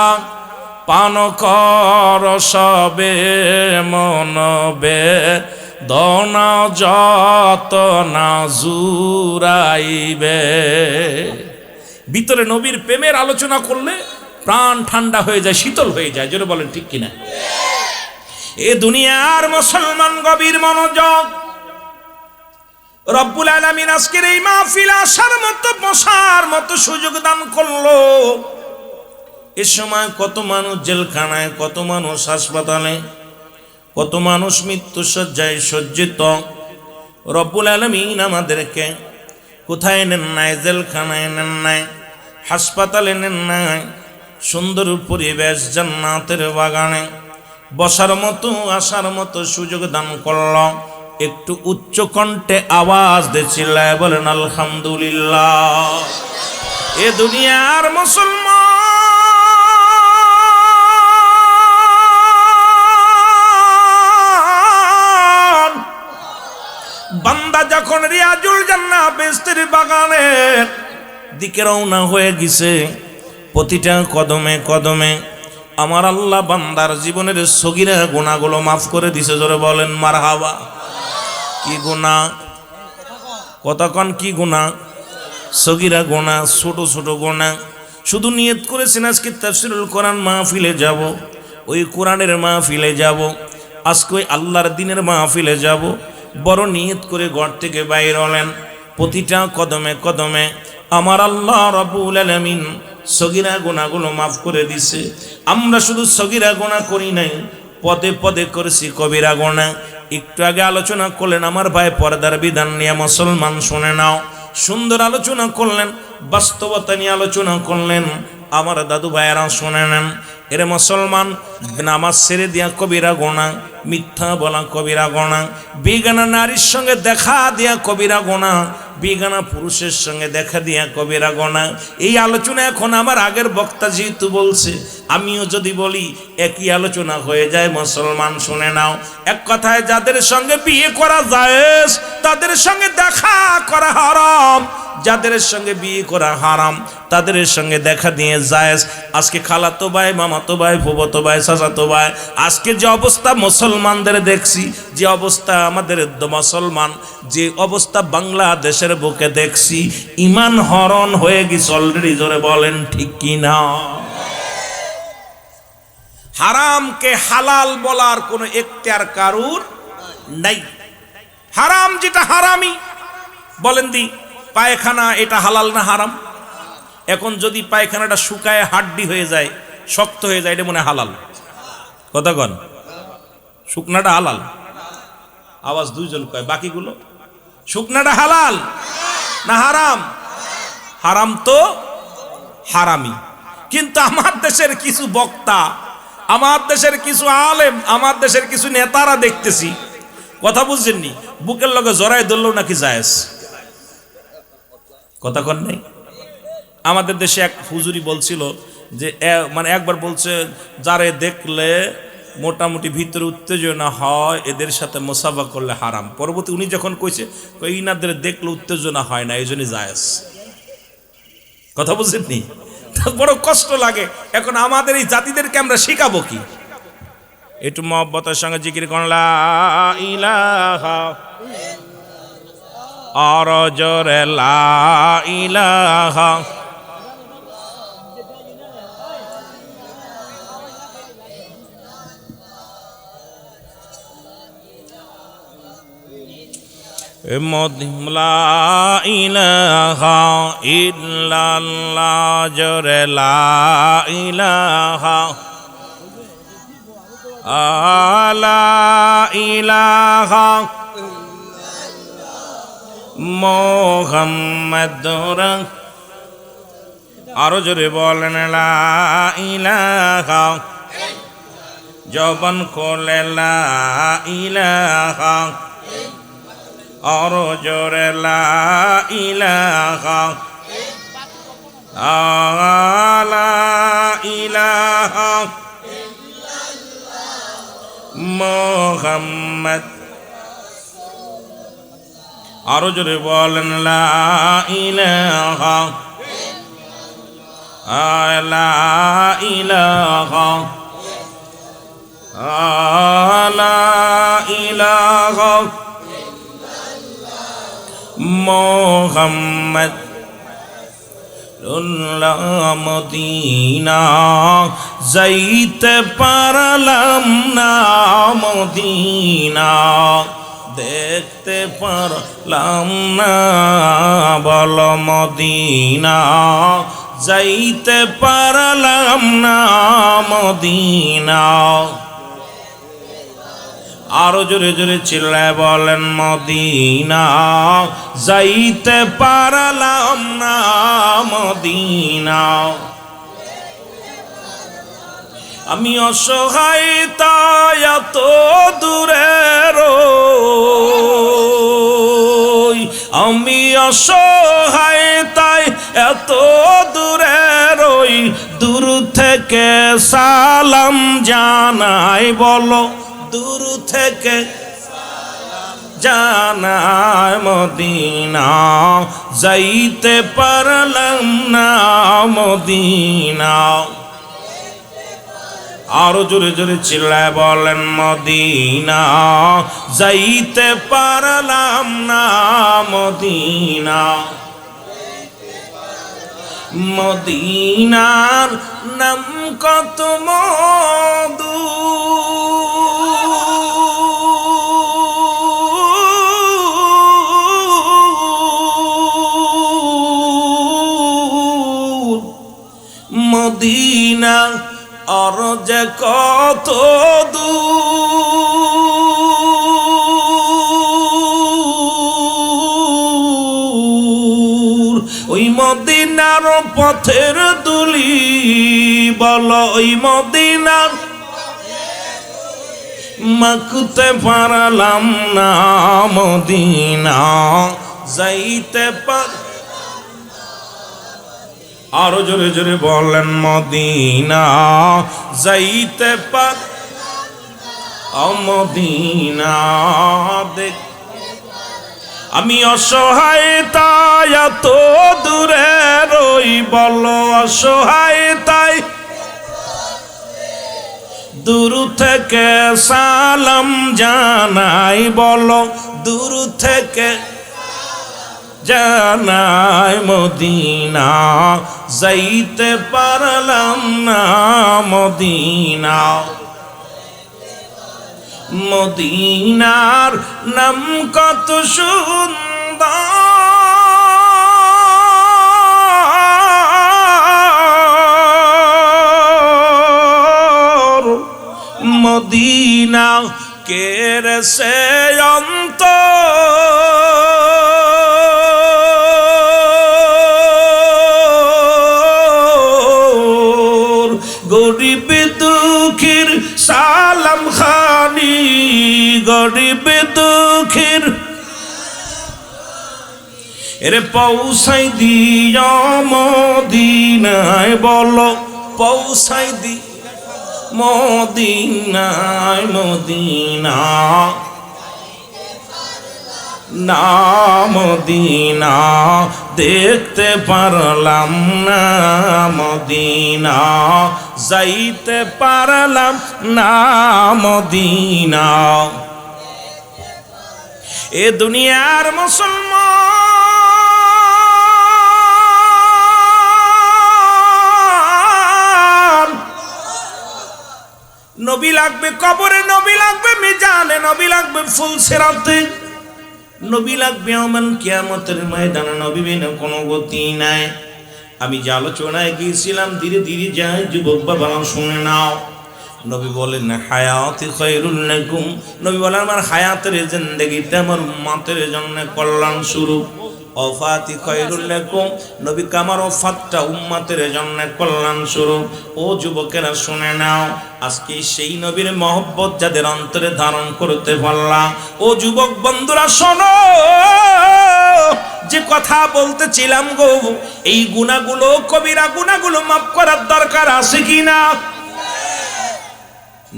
পান কর সবে মনবে, দনা যত না জুরাইবে। ভিতরে নবীর প্রেমের আলোচনা করলে প্রাণ ঠান্ডা হয়ে যায়, শীতল হয়ে যায়। জোরে বলেন ঠিক কিনা? এ দুনিয়ার মুসলমান গভীর মনোযোগ। রব্বুল আলামিন আজকের এই মাহফিল আসার মতো, বসার মতো সুযোগ দান করলো। এ সময় কত মানুষ জেলখানায়, কত মানুষ হাসপাতালে, কত মানুষ মৃত্যু শয্যায় সজ্জিত। রব্বুল আলামিন আমাদেরকে কোথায় নেন নাই? জেলখানায় নেন নাই, হাসপাতালে নেন নাই, সুন্দর পরিবেশ জান্নাতের বাগানে বসার মতো, আসার মতো সুযোগ দান করল। একটু উচ্চ কণ্ঠে আওয়াজ দিয়েছিলেন, বলেন আলহামদুলিল্লাহ। এ দুনিয়ার মুসলমান বান্দা যখন রিয়াজুল জান্নাহ বেহেশতের বাগানের দিকে রওনা হয়ে গেছে, প্রতিটা কদমে কদমে আমার আল্লাহ বান্দার জীবনের সগীরা গুনাহগুলো মাফ করে দিছে। জোরে বলেন মারহাবা। কি গুনাহ? কতক্ষণ কি গুনাহ? সগীরা গুনাহ, ছোট ছোট গুনাহ। শুধু নিয়ত করেছেন আজকে তাফসীরুল কোরআন মাহফিলে যাব, ওই কোরআনের মাহফিলে যাব, আজকে ওই আল্লাহর দিনের মাহফিলে যাব। বড় নিয়ত করে ঘর থেকে বাইর হলেন, প্রতিটা কদমে কদমে আমার আল্লাহ রাব্বুল আলামিন সগীরা গুনাহগুলো মাফ করে দিছে। আমরা শুধু সগীরা গুনাহ করি নাই, পদে পদে করেছি কবিরা গুনাহ। একটু আগে আলোচনা করলেন আমার ভাই পর্দার বিধান নিয়ে, মুসলমান শুনে নাও। সুন্দর আলোচনা করলেন, বাস্তবতা নিয়ে আলোচনা করলেন। আমার দাদু ভাইয়েরা শুনে নেন। এর মুসলমান, নামাজ ছেড়ে দিয়া কবিরা গুনাহ, মিথ্যা বলা কবিরা গুনাহ, বেগানা নারীর সঙ্গে দেখা দিয়া কবিরা গুনাহ, বেগানা পুরুষের সঙ্গে দেখা দিয়া কবিরা গুনাহ। এই আলোচনা এখন আমার আগের বক্তা যেহেতু বলছে, আমিও যদি বলি একই আলোচনা হয়ে যায়। মুসলমান শুনে নাও, এক কথায় যাদের সঙ্গে বিয়ে করা জায়েজ, তাদের সঙ্গে দেখা করা হারাম। যাদের সঙ্গে বিয়ে করা হারাম, তাদের সঙ্গে দেখা দিয়ে জায়েজ। আজকে খালাতো ভাই, মামাতো ভাই, ফুফাতো ভাই, চাচাতো ভাই, আজকে যে অবস্থা মুসলমানদের দেখছি, যে অবস্থা আমাদের মুসলমান, যে অবস্থা বাংলাদেশের বুকে দেখছি, ঈমান হরণ হয়ে গেছে অলরেডি। জোরে বলেন ঠিক কি না? হারামকে হালাল বলার কোনো এখতিয়ার কারুর নাই। হারাম যেটা হারামি, বলেন দি পায়খানা এটা হালাল না হারাম? এখন যদি পায়খানাটা শুকায় হাড্ডি হয়ে যায়, শক্ত হয়ে যায়, এটা মনে হালাল? কতক্ষণ শুকনাটা হালাল? আওয়াজ দুইজন কয়, বাকিগুলো শুকনাটা হালাল না হারাম? হারাম তো হারামি। কিন্তু আমার দেশের কিছু বক্তা, আমার দেশের কিছু আলেম, আমার দেশের কিছু নেতারা দেখতেছি, কথা বুঝছেননি, বুকের লগে জড়াই ধরলেও নাকি জায়েজ। কথা কন নাই? আমাদের দেশে এক হুজুরি বলছিল যে মানে একবার বলছে যারে দেখলে মোটামুটি ভিতরে উত্তেজনা হয় এদের সাথে মোসাফা করলে হারাম। পরবর্তী উনি যখন কইছে ইনাদের দেখলে উত্তেজনা হয় না, এই জন্যই জায়েজ। কথা বুঝেননি? বড় কষ্ট লাগে। এখন আমাদের এই জাতিদেরকে আমরা শিখাবো কি? একটু মহব্বতের সঙ্গে জিকির করুন লা ইলাহা, আর জোরে লা ইলাহা। লা ইলাহা ইল্লাল্লাহ, জোরে লা ইলাহা, লা ইলাহা মুহাম্মাদুর, আরো জোরে বলেন লা ইলাহা, জবান খোলে লা ইলাহা, আরো জোরে লা ইলাহা, লা ইলাহা মুহাম্মদ, আরো জোরে বলেন লা ইলাহা, লা ইলাহা, লা ইলাহা মুহাম্মদ মদিনা যাইতে পারলাম না, মদিনা দেখতে পারলাম না, বল মদিনা যাইতে পারলাম না, মদিনা। আরো জোরে জোরে চিল্লায় বলেন মদিনা যাইতে পারলাম না, মদিনা। আমি অসহায় তাই এত দূরে রই, আমি অসহায় তাই এত দূরে রই, দূর থেকে সালাম জানাই, বলো দূর থেকে জানাই, মদিনা যাইতে পারলাম না, মদিনা। আরো জোরে জোরে চিল্লায় বলেন মদিনা যাইতে পারলাম না, মদিনা। মদিনার নাম কত মধু, মদিনা আর যে কত দূর, ওই মদিনার পথের দুলি, বলো ওই মদিনার মাখতে পারলাম না, মদিনা যাইতে পার। আরো জোরে জোরে বলেন মদিনা যাইতে পার, মদিনা দেখ। আমি অসহায় তাই এত দূরে রই, বলো অসহায় তাই দূর থেকে সালাম জানাই, বলো দূর থেকে জানাই, মদিনা যাইতে পারলাম না, মদিনা। মদিনার নাম কত সুন্দর, মদিনা কেরে সে অন্তর, গরিব দুঃখীর সালাম খানি, গরিব দুঃখীর এরে পৌঁছাই দিও মদিনায়, বলো পৌঁছাই দি মদিনায়, মদিনা না মদিনা দেখতে পারলাম না, মদিনা যাইতে পারলাম না, মদিনা। এ দুনিয়ার মুসলমান নবী লাগবে কবরে, নবী লাগবে মিজানে, নবী লাগবে ফুলসিরাতে, নবী লাগবে আমান কিয়ামতের ময়দানে, নবী বিনা কোনো গতি নাই। আমি যে আলোচনায় গিয়েছিলাম ধীরে ধীরে যাই, যুবক বাবা শুনে নাও। নবী বলেন হায়াতি খায়রুল লাকুম, নবী বলেন আমার হায়াতের জিন্দেগিতে আমার উম্মতের জন্য কল্যাণ স্বরূপ। ওফাতি খায়রুল লাকুম, নবী আমার ওফাতটা উম্মতের জন্য কল্যাণ স্বরূপ। ও যুবকেরা শুনে নাও, আজকে সেই নবীর মহব্বত যাদের অন্তরে ধারণ করতে পারলাম, ও যুবক বন্ধুরা শোনো, যে কথা বলতেছিলাম গো, এই গুনাহগুলো কবিরা গুনাহগুলো মাফ করার দরকার আছে কিনা?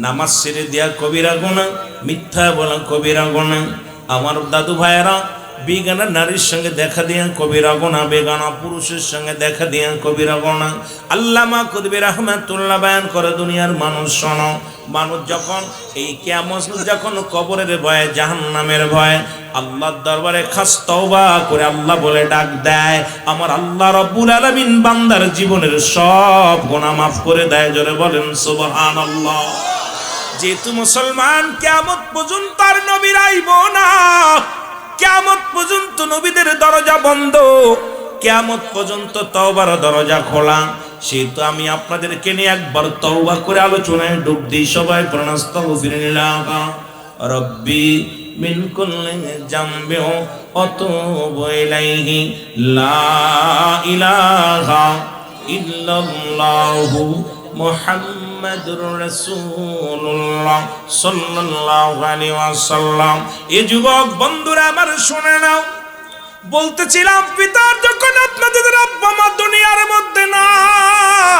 নামাজ ছেড়ে দেয়া কবিরা গুনাহ, মিথ্যা বলা কবিরা গুনাহ। আমার দাদু ভাইয়েরা, বেগানা নারীর সঙ্গে দেখা দিয়া কবিরা গুনাহ, বেগানা পুরুষের সঙ্গে দেখা দিয়া কবিরা গুনাহ। আল্লামা কুতুবী রাহমাতুল্লাহ বয়ান করে, দুনিয়ার মানুষ শোনো, মানুষ যখন এই কিয়ামত যখন কবরের ভয়ে জাহান্নামের ভয়ে আল্লাহর দরবারে খাস তওবা করে আল্লাহ বলে ডাক দেয়, আমার আল্লাহ রাব্বুল আলামিন বান্দার জীবনের সব গুনাহ মাফ করে দেয়। জোরে বলেন সুবহানাল্লাহ। যেহেতু মুসলমান কিয়ামত পর্যন্ত আর নবীর আইব না, কিয়ামত পর্যন্ত নবীদের দরজা বন্ধ, কিয়ামত পর্যন্ত তওবার দরজা খোলা, সেহেতু আমি আপনাদেরকে নিয়ে একবার তওবা করে আলোচনায় ডুব দিই। সবাই আস্তাগফিরুল্লাহ রব্বি মিন কুল্লি জামবি ওয়া তুবু ইলাইহি, লা ইলাহা ইল্লাল্লাহু মুহাম্মাদুর রাসূলুল্লাহ সাল্লাল্লাহু আলাইহি ওয়াসাল্লাম। এই যুবক বন্ধুরা আমার শুনে নাও, বলতেছিলাম পিতার যখন আপনাদের আব্বা মা দুনিয়ার মধ্যে নাই,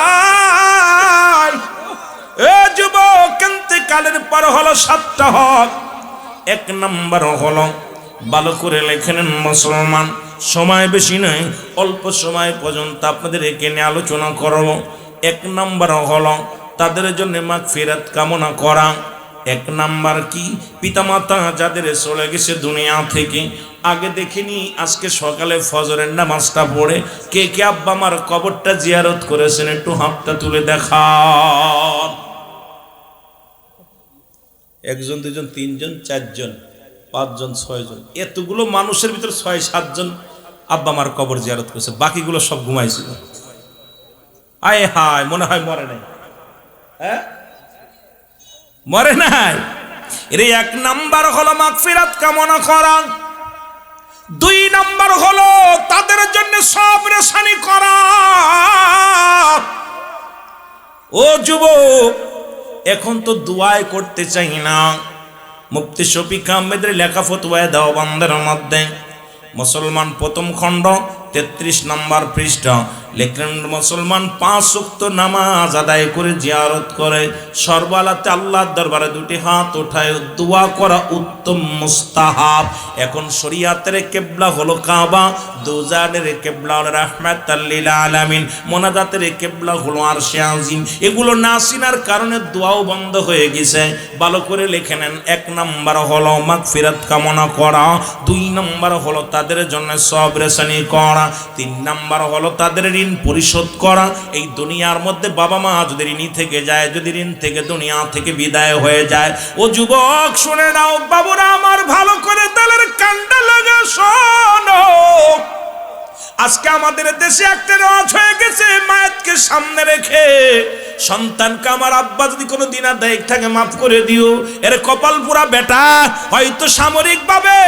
এ যুবক ইন্তেকালের পর হলো 7টা হক। 1 নাম্বার হলো, ভালো করে লেখেন মুসলমান, সময় বেশি নাই, অল্প সময় পর্যন্ত আপনাদের এখানে আলোচনা করব। 1 নাম্বার হলো তাদের জন্য মাগফিরাত কামনা করা। 1 নাম্বার কি? পিতামাতা যাদের চলে গেছে দুনিয়া থেকে, আগে দেখিনি আজকে সকালে ফজরের নামাজটা পড়ে কে কে আব্বা আমার কবরটা জিয়ারত করেছেন, একটু হাতটা তুলে দেখান। 1 জন 2 জন 3 জন 4 জন 5 জন 6 জন, এতগুলো মানুষের ভিতর 6-7 জন আব্বা আমার কবর জিয়ারত করেছে, বাকিগুলো সব ঘুমাইছিল। আয় হায়, মনে হয় মরে নাই। হ্যাঁ, মরে নাই। এর 1 নাম্বার হলো মাগফিরাত কামনা করা। 2 নাম্বার হলো তাদের জন্য সবর শানি করা। ও যুবক, এখন তো দোয়াই করতে চাই না। মুফতি শফিক আহমেদের লেখা ফতোয়ায়ে দেওবন্দের মধ্যে মুসলমান প্রথম খণ্ড 33 নম্বর পৃষ্ঠা লেখেন, মুসলমান 5 ওয়াক্ত নামাজ আদায় করে জিয়ারত করে সর্বলাতে আল্লাহর দরবারে 2টি হাত উঠায় দোয়া করা উত্তম মুস্তাহাব। এখন শরীয়তের কিবলা হলো কাবা, দুজানের কিবলা হলো রাহমাতাল লিল আলামিন, মুনাজাতের কিবলা হলো আরশে আজিম। এগুলো না চিনার কারণে দোয়াও বন্ধ হয়ে গেছে। ভালো করে লিখে নেন, 1 নাম্বার হলো মাগফিরাত কামনা করা, 2 নাম্বার হলো তাদের জন্য সবর শানি করা, 3 নাম্বার হলো তাদের ঋণ পরিশোধ করা। এই দুনিয়ার মধ্যে বাবা মা যদি ঋণী থেকে যায়, যদি ঋণ থেকে দুনিয়া থেকে বিদায় হয়ে যায়, ও যুবক শুনে নাও, বাবুরা আমার ভালো করে তালের কান্ডা লাগা শোনো। আজকে আমাদের দেশে একটা রাজ হয়ে গেছে, মায়াতকে সামনে রেখে সন্তানকে আমার আব্বা যদি কোনো দিন আদায় থাকে মাফ করে দিও। এর কপাল পুরা বেটা হয়তো সামরিক ভাবে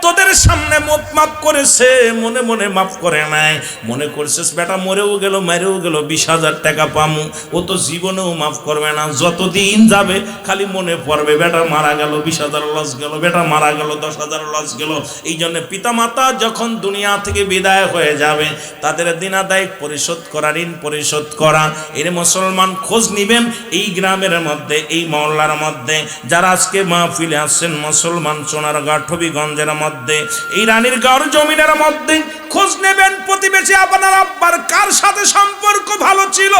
তোদের সামনে মাফ করেছে, মনে মনে মাফ করে নাই, মনে করছিস বেটা মরেও গেল মেরেও গেল 20,000 টাকা পামু, ও তো জীবনেও মাফ করবে না। যতদিন যাবে খালি মনে পড়বে বেটা মারা গেল 20,000 লস গেল, বেটা মারা গেল 10,000 লস গেল। এই জন্য পিতামাতা যখন দুনিয়া থেকে বিদায় হয়ে যাবে তাদের দিন আদায় পরিশোধ করা, ঋণ পরিশোধ করা। এর মুসলমান খোঁজ নিবেন এই গ্রামের মধ্যে, এই মহল্লার মধ্যে যারা আজকে মাহফিলে আসছেন মুসলমান, সোনারগাঁ হবিগঞ্জের মধ্যে, এই রানীরগাঁওর জমিনের মধ্যে খোঁজ নেবেন প্রতিবেশী আপনার আব্বার কার সাথে সম্পর্ক ভালো ছিল,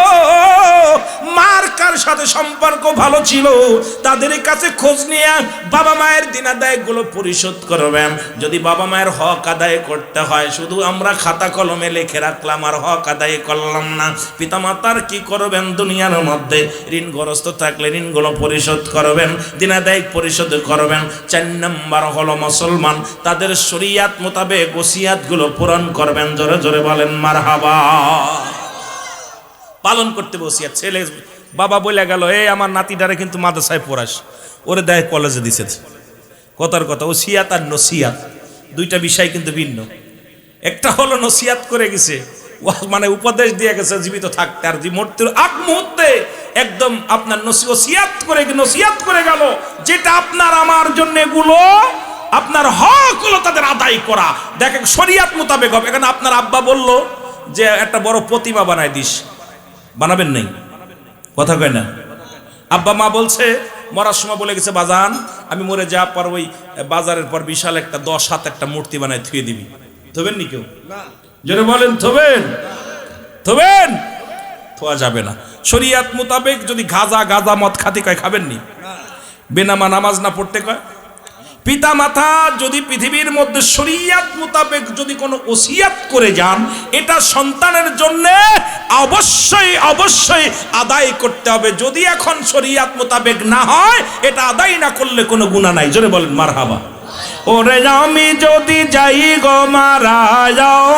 মার কার সাথে সম্পর্ক ভালো ছিল, তাদের কাছে খোঁজ নিয়ে বাবা মায়ের দিন আদায় গুলো পরিশোধ করবেন। যদি বাবা মায়ের হক আদায় করতে হয় শুধু আমরা খাতা কলমে লিখে রাখলাম আর হক আদায় করলাম না, পিতামাতার কি করবেন দুনিয়ার মধ্যে ঋণগ্রস্ত থাকলে ঋণগুলো পরিশোধ করবেন, দিন আদায় পরিশোধ করবেন। 4 নম্বর হলো মুসলমান তাদের শরীয়ত মোতাবেক ওসিয়াত গুলো পূরণ করবেন। জোরে জোরে বলেন মারহাবা। পালন করতে ওসিয়াত। ছেলে বাবা বলে গেল এই আমার নাতিটারে কিন্তু মাদ্রাসায় পড়াস, ওরে দেয় কলেজে দিছে, কথার কথা ওসিয়াত আর নসিয়াত দুইটা বিষয় কিন্তু ভিন্ন। একটা হলো নসিয়াত করে গেছে, মানে উপদেশ দিয়ে গেছে জীবিত থাকতে, আর মৃত্যুর আগ মুহূর্তে একদম আপনার নসিয়াত করে গেল যেটা আপনার আমার জন্য এগুলো আপনার হক হলো তাদের আদায় করা। দেখেন শরীয়ত মোতাবেক হবে। এখানে আপনার আব্বা বলল যে একটা বড় প্রতিমা বানাই দিস, বানাবেন নাই, কথা কয় না। আব্বা মা বলছে মরার সময় বলে গেছে বাজান আমি মরে যাওয়ার পর ওই বাজারের পর বিশাল একটা 10 হাত একটা মূর্তি বানায় থুয়ে দিবি, থবেন নি কেউ? জোরে বলেন থবেন? থবেন? থোয়া যাবে না। শরীয়ত মোতাবেক যদি গাঁজা মদ খাতে কয় খাবেন নি, বেনামা নামাজ না পড়তে কয়। পিতা মাতা যদি পৃথিবীর মধ্যে শরীয়ত মোতাবেক যদি কোনো ওসিয়াত করে যান এটা সন্তানের জন্য অবশ্যই আদায় করতে হবে। যদি এখন শরীয়ত মোতাবেক না হয় এটা আদায় না করলে কোনো গুনাহ নাই। জোরে বলেন মারহাবা। ওরে আমি যদি যাই গো মারা,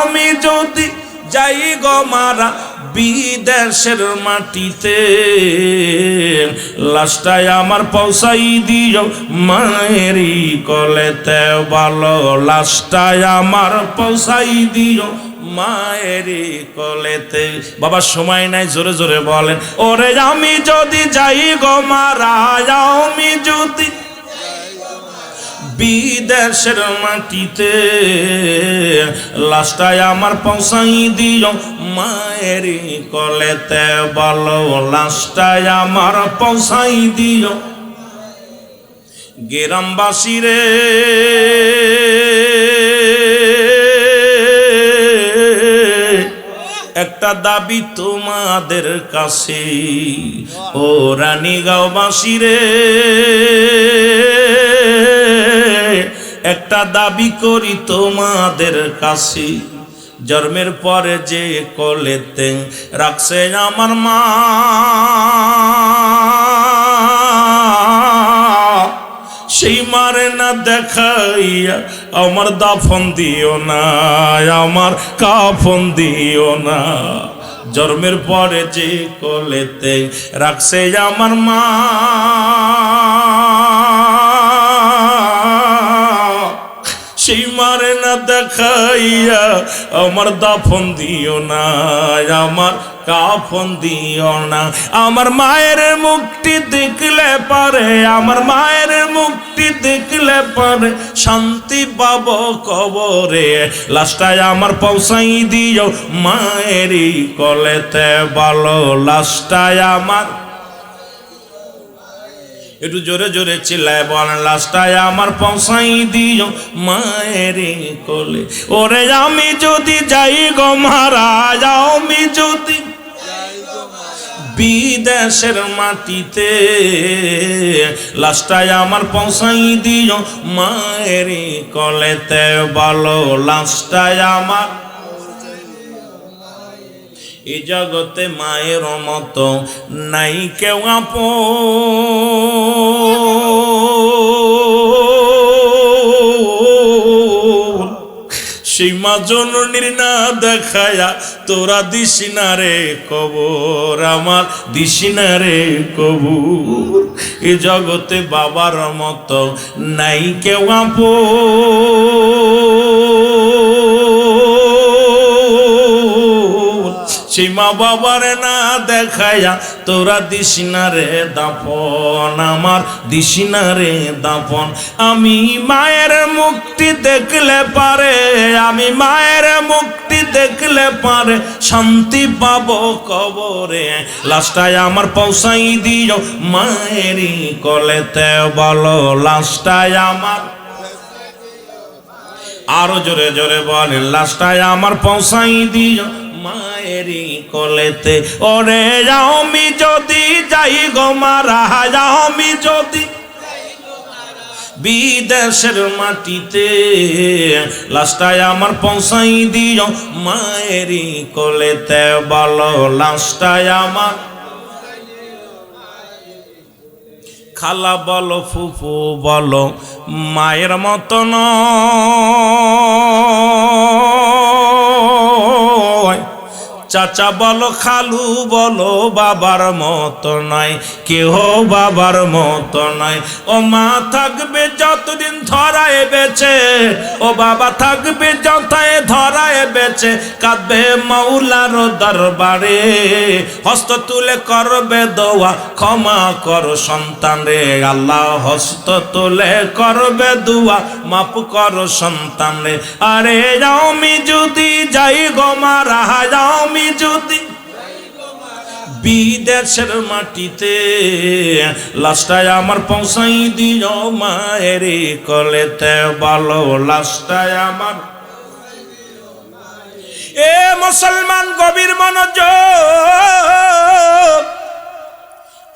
আমি যদি যাই গো মারা বিদেশের মাটিতে, লাশটায় আমার পৌঁছাই দিও মায়েরই কলেতে, ভালো লাশটায় আমার পৌঁছাই দিও মায়েরই কলেতে। বাবা সময় নাই, জোরে জোরে বলেন। ওরে আমি যদি যাই গো মারা, আমি যদি বিদেশের মাটিতে, লাশটায় আমার পৌঁছাই দিও মায়েরই কলেতে, বলো লাশটায় আমার পৌঁছাই দিও। গ্রামবাসী রে একটা দাবি তোমাদের কাছে, ও রানীগাঁওবাসী রে একটা দাবি করি তোমাদের কাছে। জন্মের পরে যে কোলেতে রাখছে আমার মা, সেই মারে না দেখাইয়া আমার দাফন দিও না, আমার কাফন দিও না। জন্মের পরে যে কোলেতে রাখছে আমার মা, সেই মারে না দেখাইয়া আমার দাফন দিও না, আমার কাফন দিও না। আমার মায়ের মুখটি দেখলে পারে, আমার মায়ের মুখটি দেখলে পারে শান্তি পাবো কবরে, লাশটায় আমার পৌঁছাই দিও মায়েরই কলেতে, ভালো লাশটায় আমার। একটু জোরে জোরে চিল্লায় বলেন লাশটায় আমার পৌঁছাই দিও মায়ের কোলে। ওরে আমি যদি যাই গো মারা, আমি যদি বিদেশের মাটিতে, লাশটায় আমার পৌঁছাই দিও মায়ের কোলেতে, ভালো লাশটায় আমার। এই জগতে মায়ের মতো নাই কেউ আপন, সেই মা জননীর না দেখায়া তোরা দিসি না রে কবর, আমার দিসি না রে কবর। এ জগতে বাবার মতো নাই কেউ আপন, সেই মা বাবার না দেখায়া তোরা দিসি না রে দাফন, আমার দিসি না রে দাফন। আমি মায়ের মুক্তি দেখলে পারে, আমি মায়ের মুক্তি দেখলে পারে শান্তি পাবো কবরে। লাস্টায় আমার পৌঁছাই দিও মায়েরই কলেতে, বলো লাস্টায় আমার, আরো জোরে জোরে বলেন, লাস্টায় আমার পৌঁছাই দিও মায়েরই কলেতে। ওরে আমি যদি যাই গো মারা, আমি যদি বিদেশের মাটিতে, লাস্টায় আমার পৌঁছাই দিও মায়েরই কলেতে, বলো লাস্টায় আমার। খালা বলো ফুফু বলো মায়ের মতো নয়, চাচা বলো খালু বলো বাবার মতো নয়, কেহ বাবার মতো নয়। ও মা থাকবে যতদিন ধরায় বেঁচে, ও বাবা থাকবে যথায় ধরায় বেঁচে, কাঁদবে মাওলার দরবারে, হস্ত তুলে করবে দোয়া ক্ষমা কর সন্তান রে। আল্লাহ হস্ত তুলে করবে দোয়া মাফ কর সন্তান রে। আরে আমি যদি যাই গো মারা, আমি যদি বিদেশের মাটিতে, লাস্টায় আমার পৌঁছাই দিও মায়ের কলেতে, বলো লাস্টায় আমার। এ মুসলমান গভীর মনোযোগ,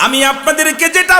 আমি আপনাদেরকে যেটা